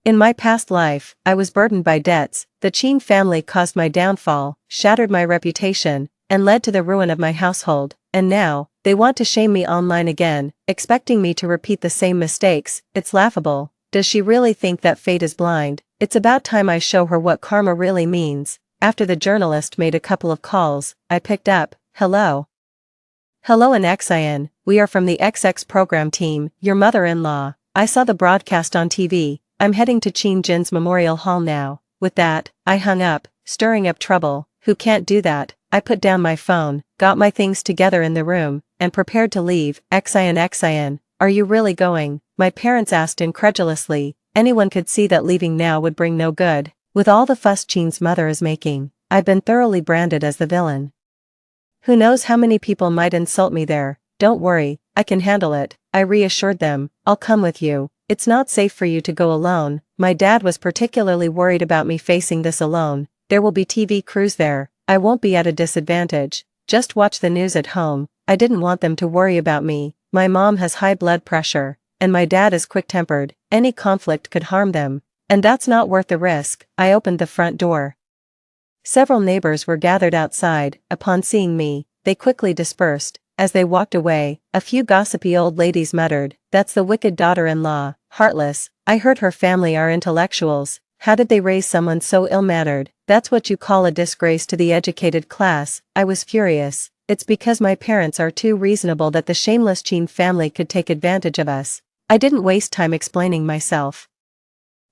In my past life, I was burdened by debts. The Chin family caused my downfall, shattered my reputation, and led to the ruin of my household. And now, they want to shame me online again, expecting me to repeat the same mistakes. It's laughable. Does she really think that fate is blind? It's about time I show her what karma really means. After the journalist made a couple of calls, I picked up. "Hello. Hello, Xin. We are from the XX program team. Your mother-in-law, I saw the broadcast on TV. I'm heading to Qin Jin's Memorial Hall now. With that, I hung up, stirring up trouble. Who can't do that? I put down my phone, got my things together in the room, and prepared to leave. Xin. Are you really going? My parents asked incredulously. Anyone could see that leaving now would bring no good. With all the fuss Qin's mother is making, I've been thoroughly branded as the villain. Who knows how many people might insult me there. Don't worry, I can handle it, I reassured them. I'll come with you. It's not safe for you to go alone. My dad was particularly worried about me facing this alone. There will be TV crews there. I won't be at a disadvantage. Just watch the news at home. I didn't want them to worry about me. My mom has high blood pressure, and my dad is quick-tempered. Any conflict could harm them, and that's not worth the risk. I opened the front door. Several neighbors were gathered outside. Upon seeing me, they quickly dispersed. As they walked away, a few gossipy old ladies muttered, "That's the wicked daughter-in-law, heartless. I heard her family are intellectuals. How did they raise someone so ill-mannered? That's what you call a disgrace to the educated class." I was furious. It's because my parents are too reasonable that the shameless Qin family could take advantage of us. I didn't waste time explaining myself.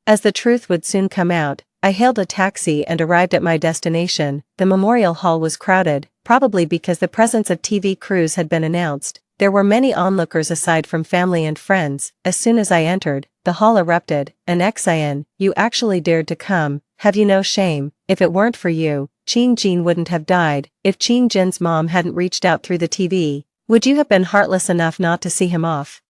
As the truth would soon come out, I hailed a taxi and arrived at my destination. The memorial hall was crowded, probably because the presence of TV crews had been announced. There were many onlookers aside from family and friends. As soon as I entered, the hall erupted. "An Xin, you actually dared to come. Have you no shame? If it weren't for you, Qin Jin wouldn't have died. If Qin Jin's mom hadn't reached out through the TV, would you have been heartless enough not to see him off?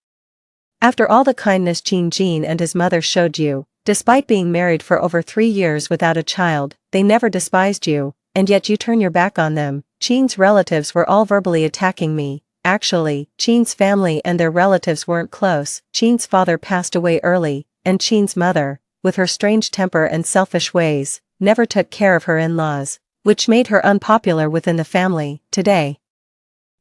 After all the kindness Qin Jin and his mother showed you, despite being married for over 3 years without a child, they never despised you, and yet you turn your back on them." Qin's relatives were all verbally attacking me. Actually, Qin's family and their relatives weren't close. Qin's father passed away early, and Qin's mother, with her strange temper and selfish ways, never took care of her in-laws, which made her unpopular within the family. Today,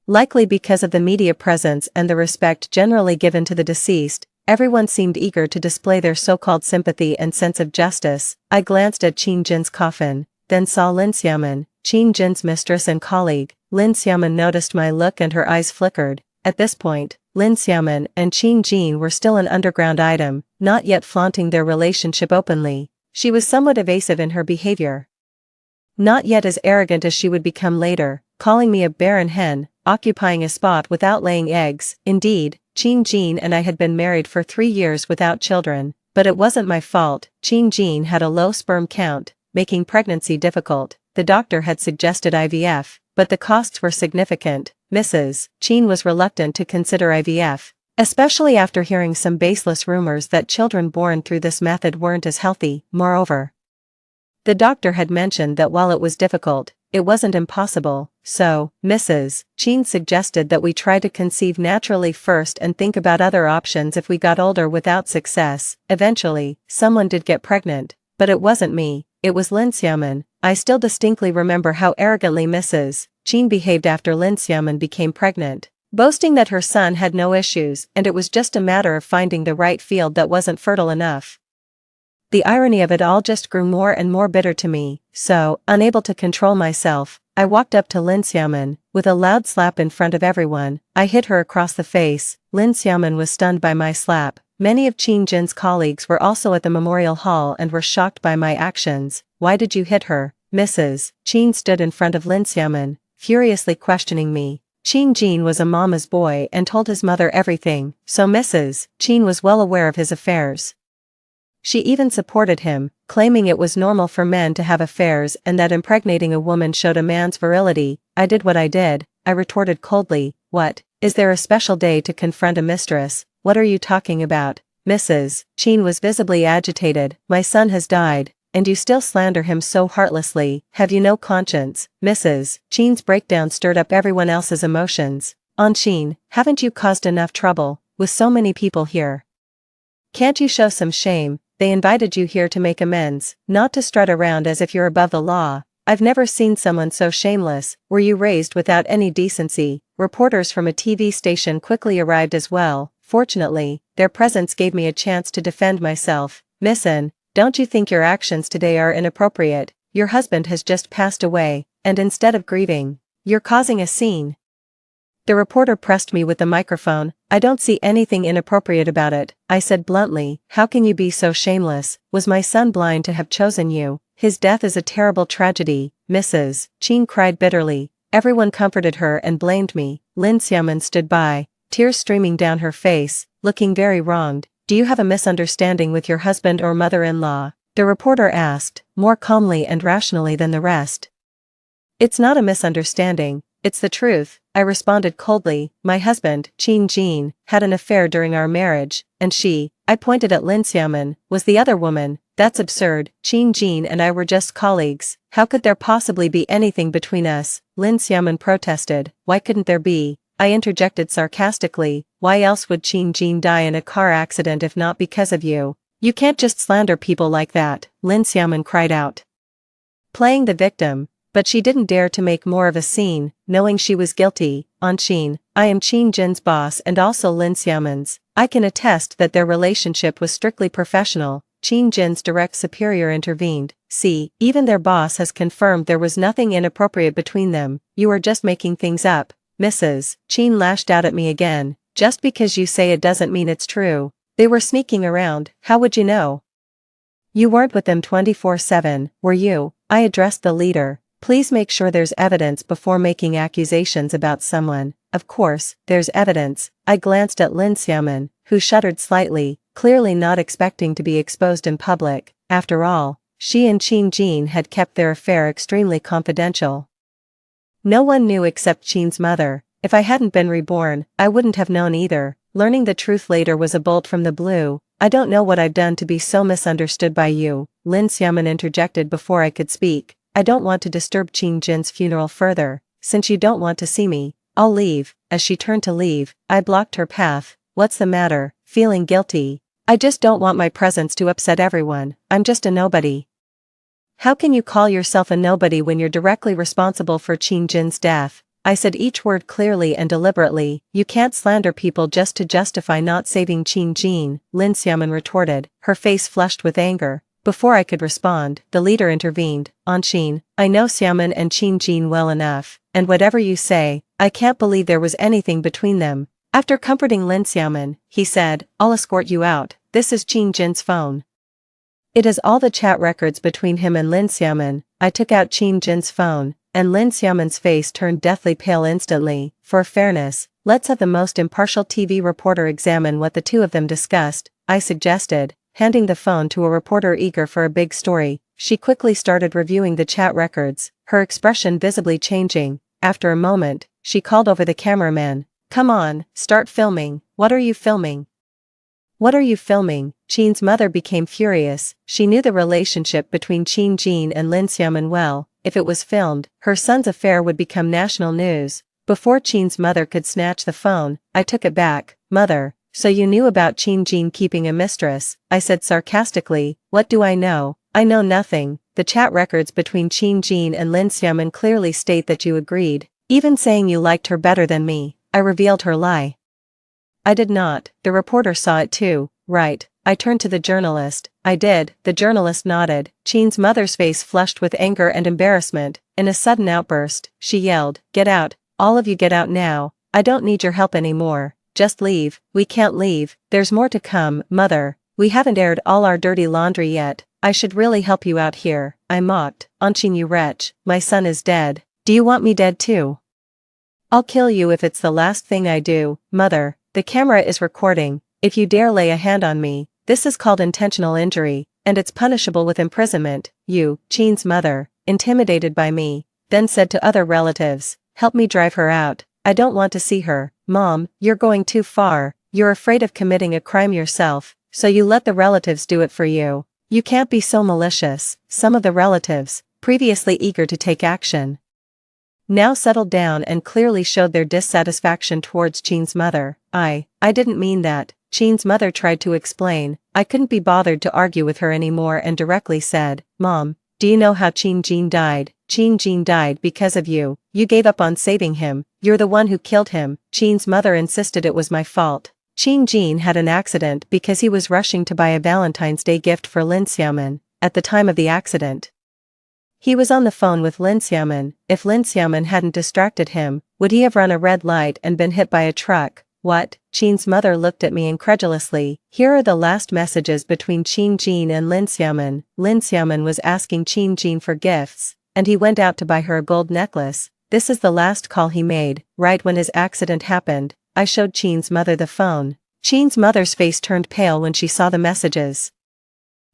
likely because of the media presence and the respect generally given to the deceased, everyone seemed eager to display their so-called sympathy and sense of justice. I glanced at Qin Jin's coffin, then saw Lin Xiamen, Qin Jin's mistress and colleague. Lin Xiamen noticed my look and her eyes flickered. At this point, Lin Xiamen and Qin Jin were still an underground item, not yet flaunting their relationship openly. She was somewhat evasive in her behavior. Not yet as arrogant as she would become later, calling me a barren hen, occupying a spot without laying eggs. Indeed, Qin Jin and I had been married for 3 years without children, but it wasn't my fault. Qin Jin had a low sperm count, making pregnancy difficult. The doctor had suggested IVF, but the costs were significant. Mrs. Qin was reluctant to consider IVF, especially after hearing some baseless rumors that children born through this method weren't as healthy. Moreover, the doctor had mentioned that while it was difficult, it wasn't impossible. So, Mrs. Qin suggested that we try to conceive naturally first and think about other options if we got older. Without success, eventually, someone did get pregnant, but it wasn't me, it was Lin Xiamen. I still distinctly remember how arrogantly Mrs. Qin behaved after Lin Xiamen became pregnant, boasting that her son had no issues and it was just a matter of finding the right field that wasn't fertile enough. The irony of it all just grew more and more bitter to me, so, unable to control myself, I walked up to Lin Xiamen. With a loud slap in front of everyone, I hit her across the face. Lin Xiamen was stunned by my slap. Many of Qin Jin's colleagues were also at the memorial hall and were shocked by my actions. "Why did you hit her?" Mrs. Qin stood in front of Lin Xiamen, furiously questioning me. Qin Jin was a mama's boy and told his mother everything, so Mrs. Qin was well aware of his affairs. She even supported him, claiming it was normal for men to have affairs and that impregnating a woman showed a man's virility. I did what I did, I retorted coldly. "What, is there a special day to confront a mistress? What are you talking about?" Mrs. Qin was visibly agitated. "My son has died, and you still slander him so heartlessly. Have you no conscience?" Mrs. Qin's breakdown stirred up everyone else's emotions. "On Qin, haven't you caused enough trouble, with so many people here? Can't you show some shame? They invited you here to make amends, not to strut around as if you're above the law. I've never seen someone so shameless. Were you raised without any decency?" Reporters from a TV station quickly arrived as well. Fortunately, their presence gave me a chance to defend myself. "Missin, don't you think your actions today are inappropriate? Your husband has just passed away, and instead of grieving, you're causing a scene." The reporter pressed me with the microphone. I don't see anything inappropriate about it, I said bluntly. How can you be so shameless? Was my son blind to have chosen you? His death is a terrible tragedy, Mrs. Chin cried bitterly. Everyone comforted her and blamed me. Lin Xiaomin stood by, tears streaming down her face, looking very wronged. Do you have a misunderstanding with your husband or mother-in-law? The reporter asked, more calmly and rationally than the rest. It's not a misunderstanding, it's the truth, I responded coldly. My husband, Qin Jin, had an affair during our marriage, and she, I pointed at Lin Xiaomin, was the other woman. That's absurd. Qin Jin and I were just colleagues. How could there possibly be anything between us? Lin Xiaomin protested. Why couldn't there be? I interjected sarcastically. Why else would Qin Jin die in a car accident if not because of you? You can't just slander people like that, Lin Xiaomin cried out, playing the victim. But she didn't dare to make more of a scene, knowing she was guilty. On Qin, I am Qin Jin's boss and also Lin Xiaomin's. I can attest that their relationship was strictly professional. Qin Jin's direct superior intervened. See, even their boss has confirmed there was nothing inappropriate between them. You are just making things up. Mrs. Qin lashed out at me again. Just because you say it doesn't mean it's true. They were sneaking around, how would you know? You weren't with them 24/7, were you? I addressed the leader. Please make sure there's evidence before making accusations about someone. Of course, there's evidence. I glanced at Lin Xiaomin, who shuddered slightly, clearly not expecting to be exposed in public. After all, she and Qin Jin had kept their affair extremely confidential. No one knew except Qin's mother. If I hadn't been reborn, I wouldn't have known either. Learning the truth later was a bolt from the blue. I don't know what I've done to be so misunderstood by you, Lin Xiaomin interjected before I could speak. I don't want to disturb Qin Jin's funeral further. Since you don't want to see me, I'll leave. As she turned to leave, I blocked her path. What's the matter? Feeling guilty? I just don't want my presence to upset everyone. I'm just a nobody. How can you call yourself a nobody when you're directly responsible for Qin Jin's death? I said each word clearly and deliberately. You can't slander people just to justify not saving Qin Jin, Lin Xiaomin retorted, her face flushed with anger. Before I could respond, the leader intervened. On Qin, I know Xiaomin and Qin Jin well enough, and whatever you say, I can't believe there was anything between them. After comforting Lin Xiaomin, he said, I'll escort you out. This is Qin Jin's phone. It has all the chat records between him and Lin Xiaomin. I took out Qin Jin's phone, and Lin Xiaomin's face turned deathly pale instantly. For fairness, let's have the most impartial TV reporter examine what the two of them discussed, I suggested, handing the phone to a reporter eager for a big story. She quickly started reviewing the chat records, her expression visibly changing. After a moment, she called over the cameraman. Come on, start filming. What are you filming? What are you filming? Qin's mother became furious. She knew the relationship between Qin Jin and Lin Xiaomin well. If it was filmed, her son's affair would become national news. Before Qin's mother could snatch the phone, I took it back. Mother, so you knew about Qin Jin keeping a mistress, I said sarcastically. What do I know? I know nothing. The chat records between Qin Jin and Lin Xiaomin clearly state that you agreed, even saying you liked her better than me. I revealed her lie. I did not. The reporter saw it too. Right. I turned to the journalist. I did. The journalist nodded. Qin's mother's face flushed with anger and embarrassment. In a sudden outburst, she yelled, Get out. All of you get out now. I don't need your help anymore. Just leave. We can't leave. There's more to come, Mother. We haven't aired all our dirty laundry yet. I should really help you out here. I mocked. Qin, you wretch. My son is dead. Do you want me dead too? I'll kill you if it's the last thing I do. Mother, the camera is recording. If you dare lay a hand on me, this is called intentional injury, and it's punishable with imprisonment. You, Qin's mother, intimidated by me, then said to other relatives, Help me drive her out. I don't want to see her. Mom, you're going too far. You're afraid of committing a crime yourself, so you let the relatives do it for you. You can't be so malicious. Some of the relatives, previously eager to take action, now settled down and clearly showed their dissatisfaction towards Qin's mother. I didn't mean that. Qin's mother tried to explain. I couldn't be bothered to argue with her anymore and directly said, Mom, do you know how Qin Jin died? Qin Jin died because of you. You gave up on saving him. You're the one who killed him. Qin's mother insisted it was my fault. Qin Jin had an accident because he was rushing to buy a Valentine's Day gift for Lin Xiaomin. At the time of the accident, He was on the phone with Lin Xiaomin. If Lin Xiaomin hadn't distracted him, would he have run a red light and been hit by a truck? What? Qin's mother looked at me incredulously. Here are the last messages between Qin Jin and Lin Xiaomin. Lin Xiaomin was asking Qin Jin for gifts, and he went out to buy her a gold necklace. This is the last call he made, right when his accident happened. I showed Qin's mother the phone. Qin's mother's face turned pale when she saw the messages.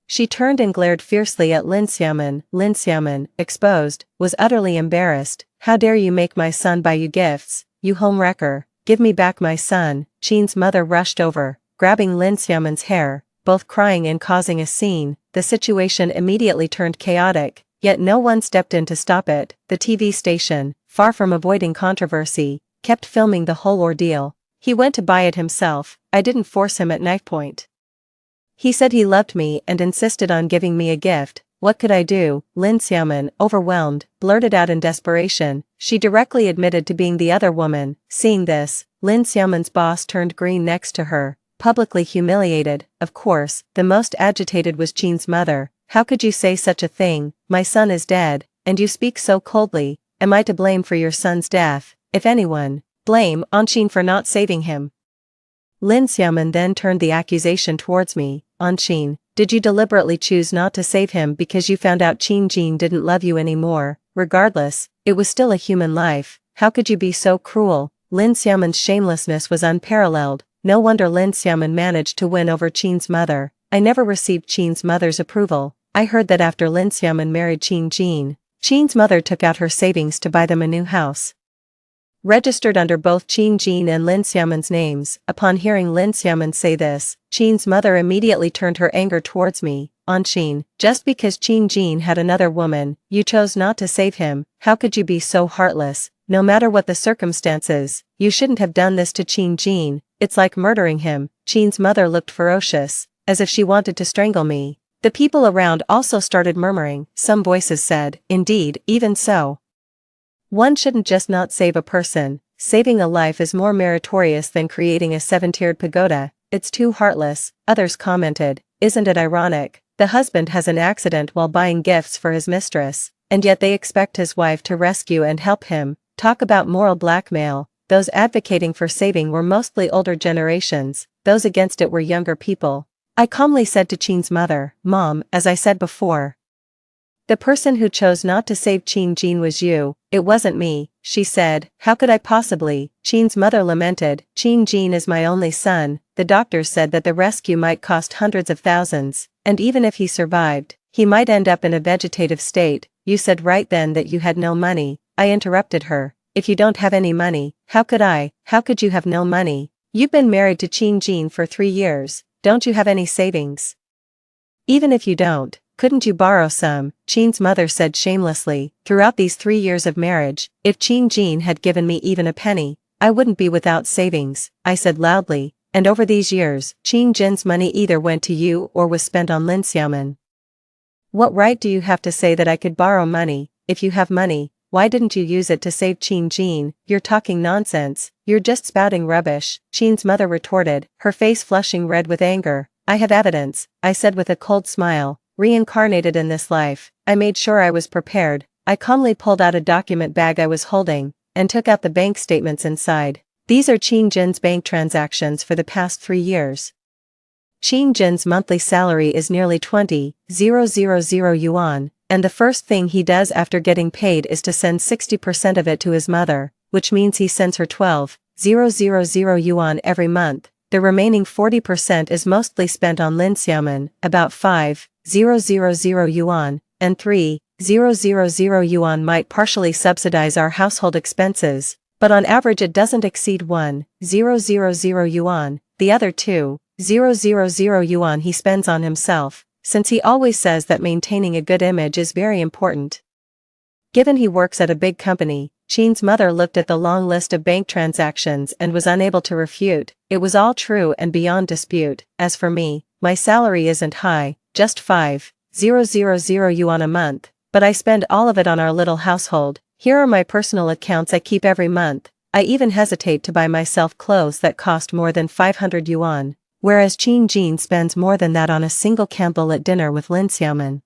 She turned and glared fiercely at Lin Xiaomin. Lin Xiaomin, exposed, was utterly embarrassed. How dare you make my son buy you gifts, you homewrecker? Give me back my son. Qin's mother rushed over, grabbing Lin Xiaomin's hair, both crying and causing a scene. The situation immediately turned chaotic, yet no one stepped in to stop it. The TV station, far from avoiding controversy, kept filming the whole ordeal. He went to buy it himself. I didn't force him at knife point. He said he loved me and insisted on giving me a gift. What could I do? Lin Xiaomin, overwhelmed, blurted out in desperation. She directly admitted to being the other woman. Seeing this, Lin Xiaomin's boss turned green next to her, publicly humiliated. Of course, the most agitated was Qin's mother. How could you say such a thing? My son is dead, and you speak so coldly. Am I to blame for your son's death? If anyone, blame on Qin for not saving him. Lin Xiaomin then turned the accusation towards me. On Qin, did you deliberately choose not to save him because you found out Qin Jin didn't love you anymore? Regardless, it was still a human life. How could you be so cruel? Lin Xiaomin's shamelessness was unparalleled. No wonder Lin Xiaomin managed to win over Qin's mother. I never received Qin's mother's approval. I heard that after Lin Xiaomin married Qin Jin, Qin's mother took out her savings to buy them a new house, registered under both Qin Jin and Lin Xiaomin's names. Upon hearing Lin Xiaomin say this, Qin's mother immediately turned her anger towards me. On Qin, just because Qin Jin had another woman, you chose not to save him. How could you be so heartless? No matter what the circumstances, you shouldn't have done this to Qin Jin. It's like murdering him. Qin's mother looked ferocious, as if she wanted to strangle me. The people around also started murmuring. Some voices said, indeed, even so. One shouldn't just not save a person. Saving a life is more meritorious than creating a seven-tiered pagoda. It's too heartless. Others commented, isn't it ironic? The husband has an accident while buying gifts for his mistress, and yet they expect his wife to rescue and help him. Talk about moral blackmail. Those advocating for saving were mostly older generations. Those against it were younger people. I calmly said to Qin's mother, Mom, as I said before, the person who chose not to save Qin Jin was you. It wasn't me, she said. How could I possibly? Qin's mother lamented. Qin Jin is my only son. The doctors said that the rescue might cost hundreds of thousands, and even if he survived, he might end up in a vegetative state. You said right then that you had no money. I interrupted her. If you don't have any money, how could I? How could you have no money? You've been married to Qin Jin for 3 years. Don't you have any savings? Even if you don't, couldn't you borrow some? Qin's mother said shamelessly. Throughout these 3 years of marriage, if Qin Jin had given me even a penny, I wouldn't be without savings, I said loudly. And over these years, Qin Jin's money either went to you or was spent on Lin Xiaomin. What right do you have to say that I could borrow money? If you have money, why didn't you use it to save Qin Jin? You're talking nonsense. You're just spouting rubbish, Qin's mother retorted, her face flushing red with anger. I have evidence, I said with a cold smile. Reincarnated in this life, I made sure I was prepared. I calmly pulled out a document bag I was holding, and took out the bank statements inside. These are Qin Jin's bank transactions for the past 3 years. Qin Jin's monthly salary is nearly 20,000 yuan, and the first thing he does after getting paid is to send 60% of it to his mother, which means he sends her 12,000 yuan every month. The remaining 40% is mostly spent on Lin Xiaomin, about 5,000 yuan, and 3,000 yuan might partially subsidize our household expenses, but on average it doesn't exceed 1,000 yuan. The other 2,000 yuan he spends on himself, since he always says that maintaining a good image is very important. Given he works at a big company, Qin's mother looked at the long list of bank transactions and was unable to refute. It was all true and beyond dispute. As for me, my salary isn't high, just 5,000 yuan a month, but I spend all of it on our little household. Here are my personal accounts I keep every month. I even hesitate to buy myself clothes that cost more than 500 yuan, whereas Qin Jin spends more than that on a single candlelit dinner with Lin Xiaomin.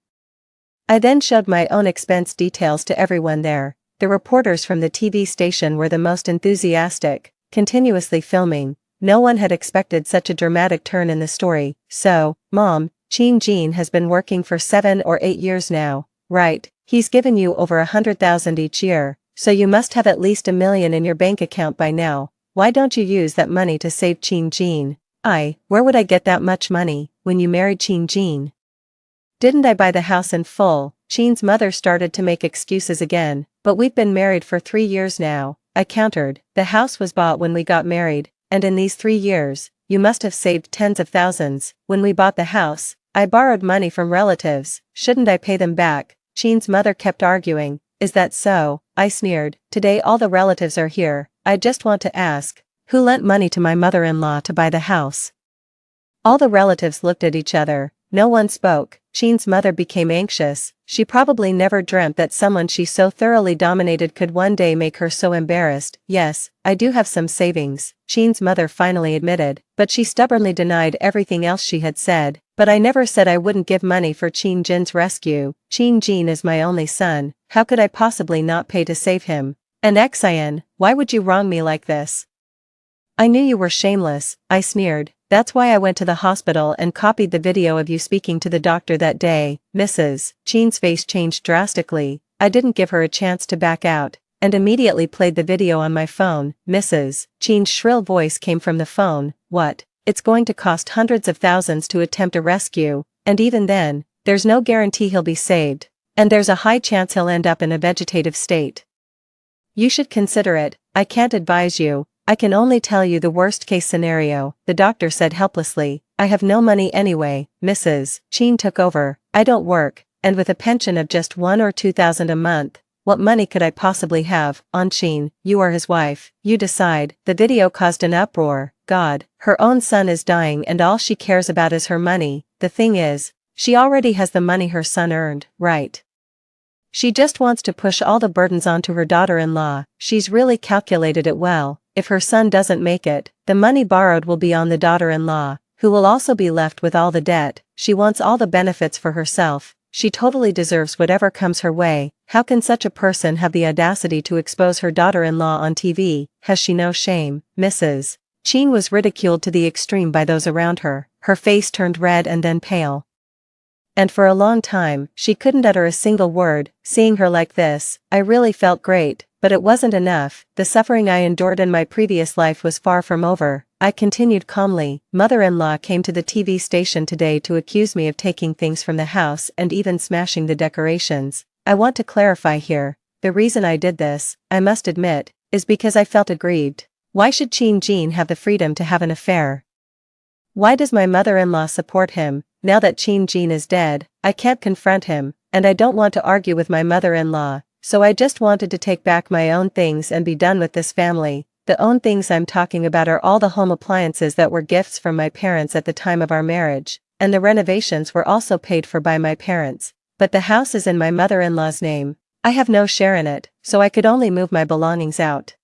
I then showed my own expense details to everyone there. The reporters from the TV station were the most enthusiastic, continuously filming. No one had expected such a dramatic turn in the story. So, Mom, Jean has been working for 7 or 8 years now, right? He's given you over 100,000 each year, so you must have at least $1 million in your bank account by now. Why don't you use that money to save Jean? Where would I get that much money, when you married Jean? Didn't I buy the house in full? Jean's mother started to make excuses again. But we've been married for 3 years now, I countered. The house was bought when we got married, and in these 3 years, you must have saved tens of thousands. When we bought the house, I borrowed money from relatives. Shouldn't I pay them back? Jean's mother kept arguing. Is that so? I sneered. Today all the relatives are here. I just want to ask, who lent money to my mother-in-law to buy the house? All the relatives looked at each other. No one spoke. Jean's mother became anxious. She probably never dreamt that someone she so thoroughly dominated could one day make her so embarrassed. Yes, I do have some savings, Jean's mother finally admitted, but she stubbornly denied everything else she had said. But I never said I wouldn't give money for Jin's rescue. Jean is my only son. How could I possibly not pay to save him? And Xian, why would you wrong me like this? I knew you were shameless, I sneered. That's why I went to the hospital and copied the video of you speaking to the doctor that day. Mrs. Jean's face changed drastically. I didn't give her a chance to back out, and immediately played the video on my phone. Mrs. Jean's shrill voice came from the phone. What? It's going to cost hundreds of thousands to attempt a rescue, and even then, there's no guarantee he'll be saved, and there's a high chance he'll end up in a vegetative state. You should consider it. I can't advise you. I can only tell you the worst-case scenario, the doctor said helplessly. I have no money anyway. Mrs. Jean took over. I don't work, and with a pension of just 1 or 2,000 a month, what money could I possibly have? Aunt Jean, you are his wife. You decide. The video caused an uproar. God, her own son is dying and all she cares about is her money. The thing is, she already has the money her son earned, right? She just wants to push all the burdens onto her daughter-in-law. She's really calculated it well. If her son doesn't make it, the money borrowed will be on the daughter-in-law, who will also be left with all the debt. She wants all the benefits for herself. She totally deserves whatever comes her way. How can such a person have the audacity to expose her daughter-in-law on TV? Has she no shame? Mrs. Jean was ridiculed to the extreme by those around her. Her face turned red and then pale. And for a long time, she couldn't utter a single word. Seeing her like this, I really felt great. But it wasn't enough. The suffering I endured in my previous life was far from over. I continued calmly. Mother-in-law came to the TV station today to accuse me of taking things from the house and even smashing the decorations. I want to clarify here. The reason I did this, I must admit, is because I felt aggrieved. Why should Jean have the freedom to have an affair? Why does my mother-in-law support him? Now that Jean is dead, I can't confront him, and I don't want to argue with my mother-in-law. So I just wanted to take back my own things and be done with this family. The own things I'm talking about are all the home appliances that were gifts from my parents at the time of our marriage, and the renovations were also paid for by my parents. But the house is in my mother-in-law's name. I have no share in it, so I could only move my belongings out.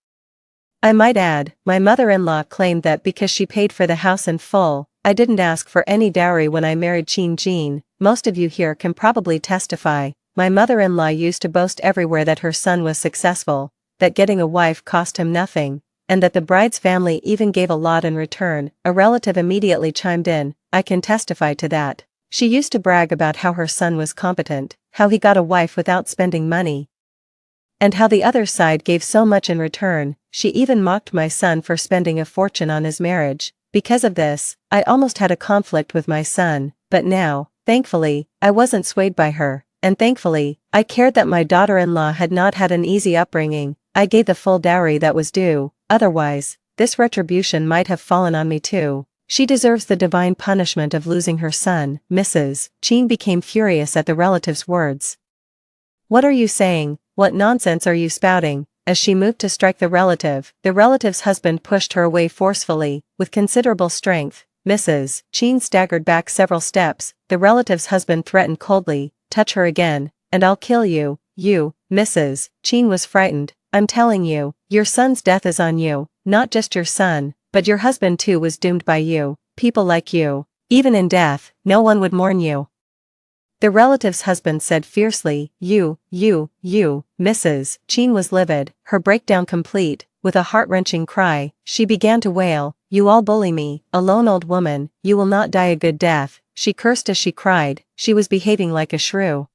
I might add, my mother-in-law claimed that because she paid for the house in full, I didn't ask for any dowry when I married Jean. Most of you here can probably testify. My mother-in-law used to boast everywhere that her son was successful, that getting a wife cost him nothing, and that the bride's family even gave a lot in return. A relative immediately chimed in. I can testify to that. She used to brag about how her son was competent, how he got a wife without spending money, and how the other side gave so much in return. She even mocked my son for spending a fortune on his marriage. Because of this, I almost had a conflict with my son, but now, thankfully, I wasn't swayed by her. And thankfully, I cared that my daughter-in-law had not had an easy upbringing. I gave the full dowry that was due. Otherwise, this retribution might have fallen on me too. She deserves the divine punishment of losing her son. Mrs. Jean became furious at the relative's words. What are you saying? What nonsense are you spouting? As she moved to strike the relative's husband pushed her away forcefully, with considerable strength. Mrs. Jean staggered back several steps. The relative's husband threatened coldly. Touch her again, and I'll kill you. You, Mrs. Jean was frightened. I'm telling you, your son's death is on you. Not just your son, but your husband too was doomed by you. People like you. Even in death, no one would mourn you. The relative's husband said fiercely, you, Mrs. Jean was livid, her breakdown complete. With a heart-wrenching cry, she began to wail, you all bully me, a lone old woman, you will not die a good death. She cursed as she cried, she was behaving like a shrew.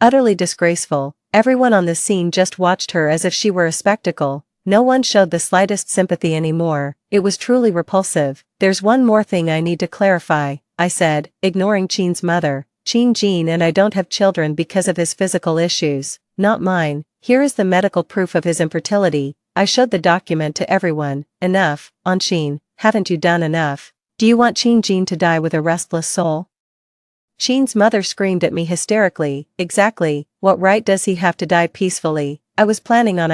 Utterly disgraceful, everyone on the scene just watched her as if she were a spectacle. No one showed the slightest sympathy anymore. It was truly repulsive. There's one more thing I need to clarify, I said, ignoring Jean's mother. Jean and I don't have children because of his physical issues, not mine. Here is the medical proof of his infertility. I showed the document to everyone. Enough, Aunt Jean, haven't you done enough? Do you want Jean to die with a restless soul? Jean's mother screamed at me hysterically. Exactly, what right does he have to die peacefully? I was planning on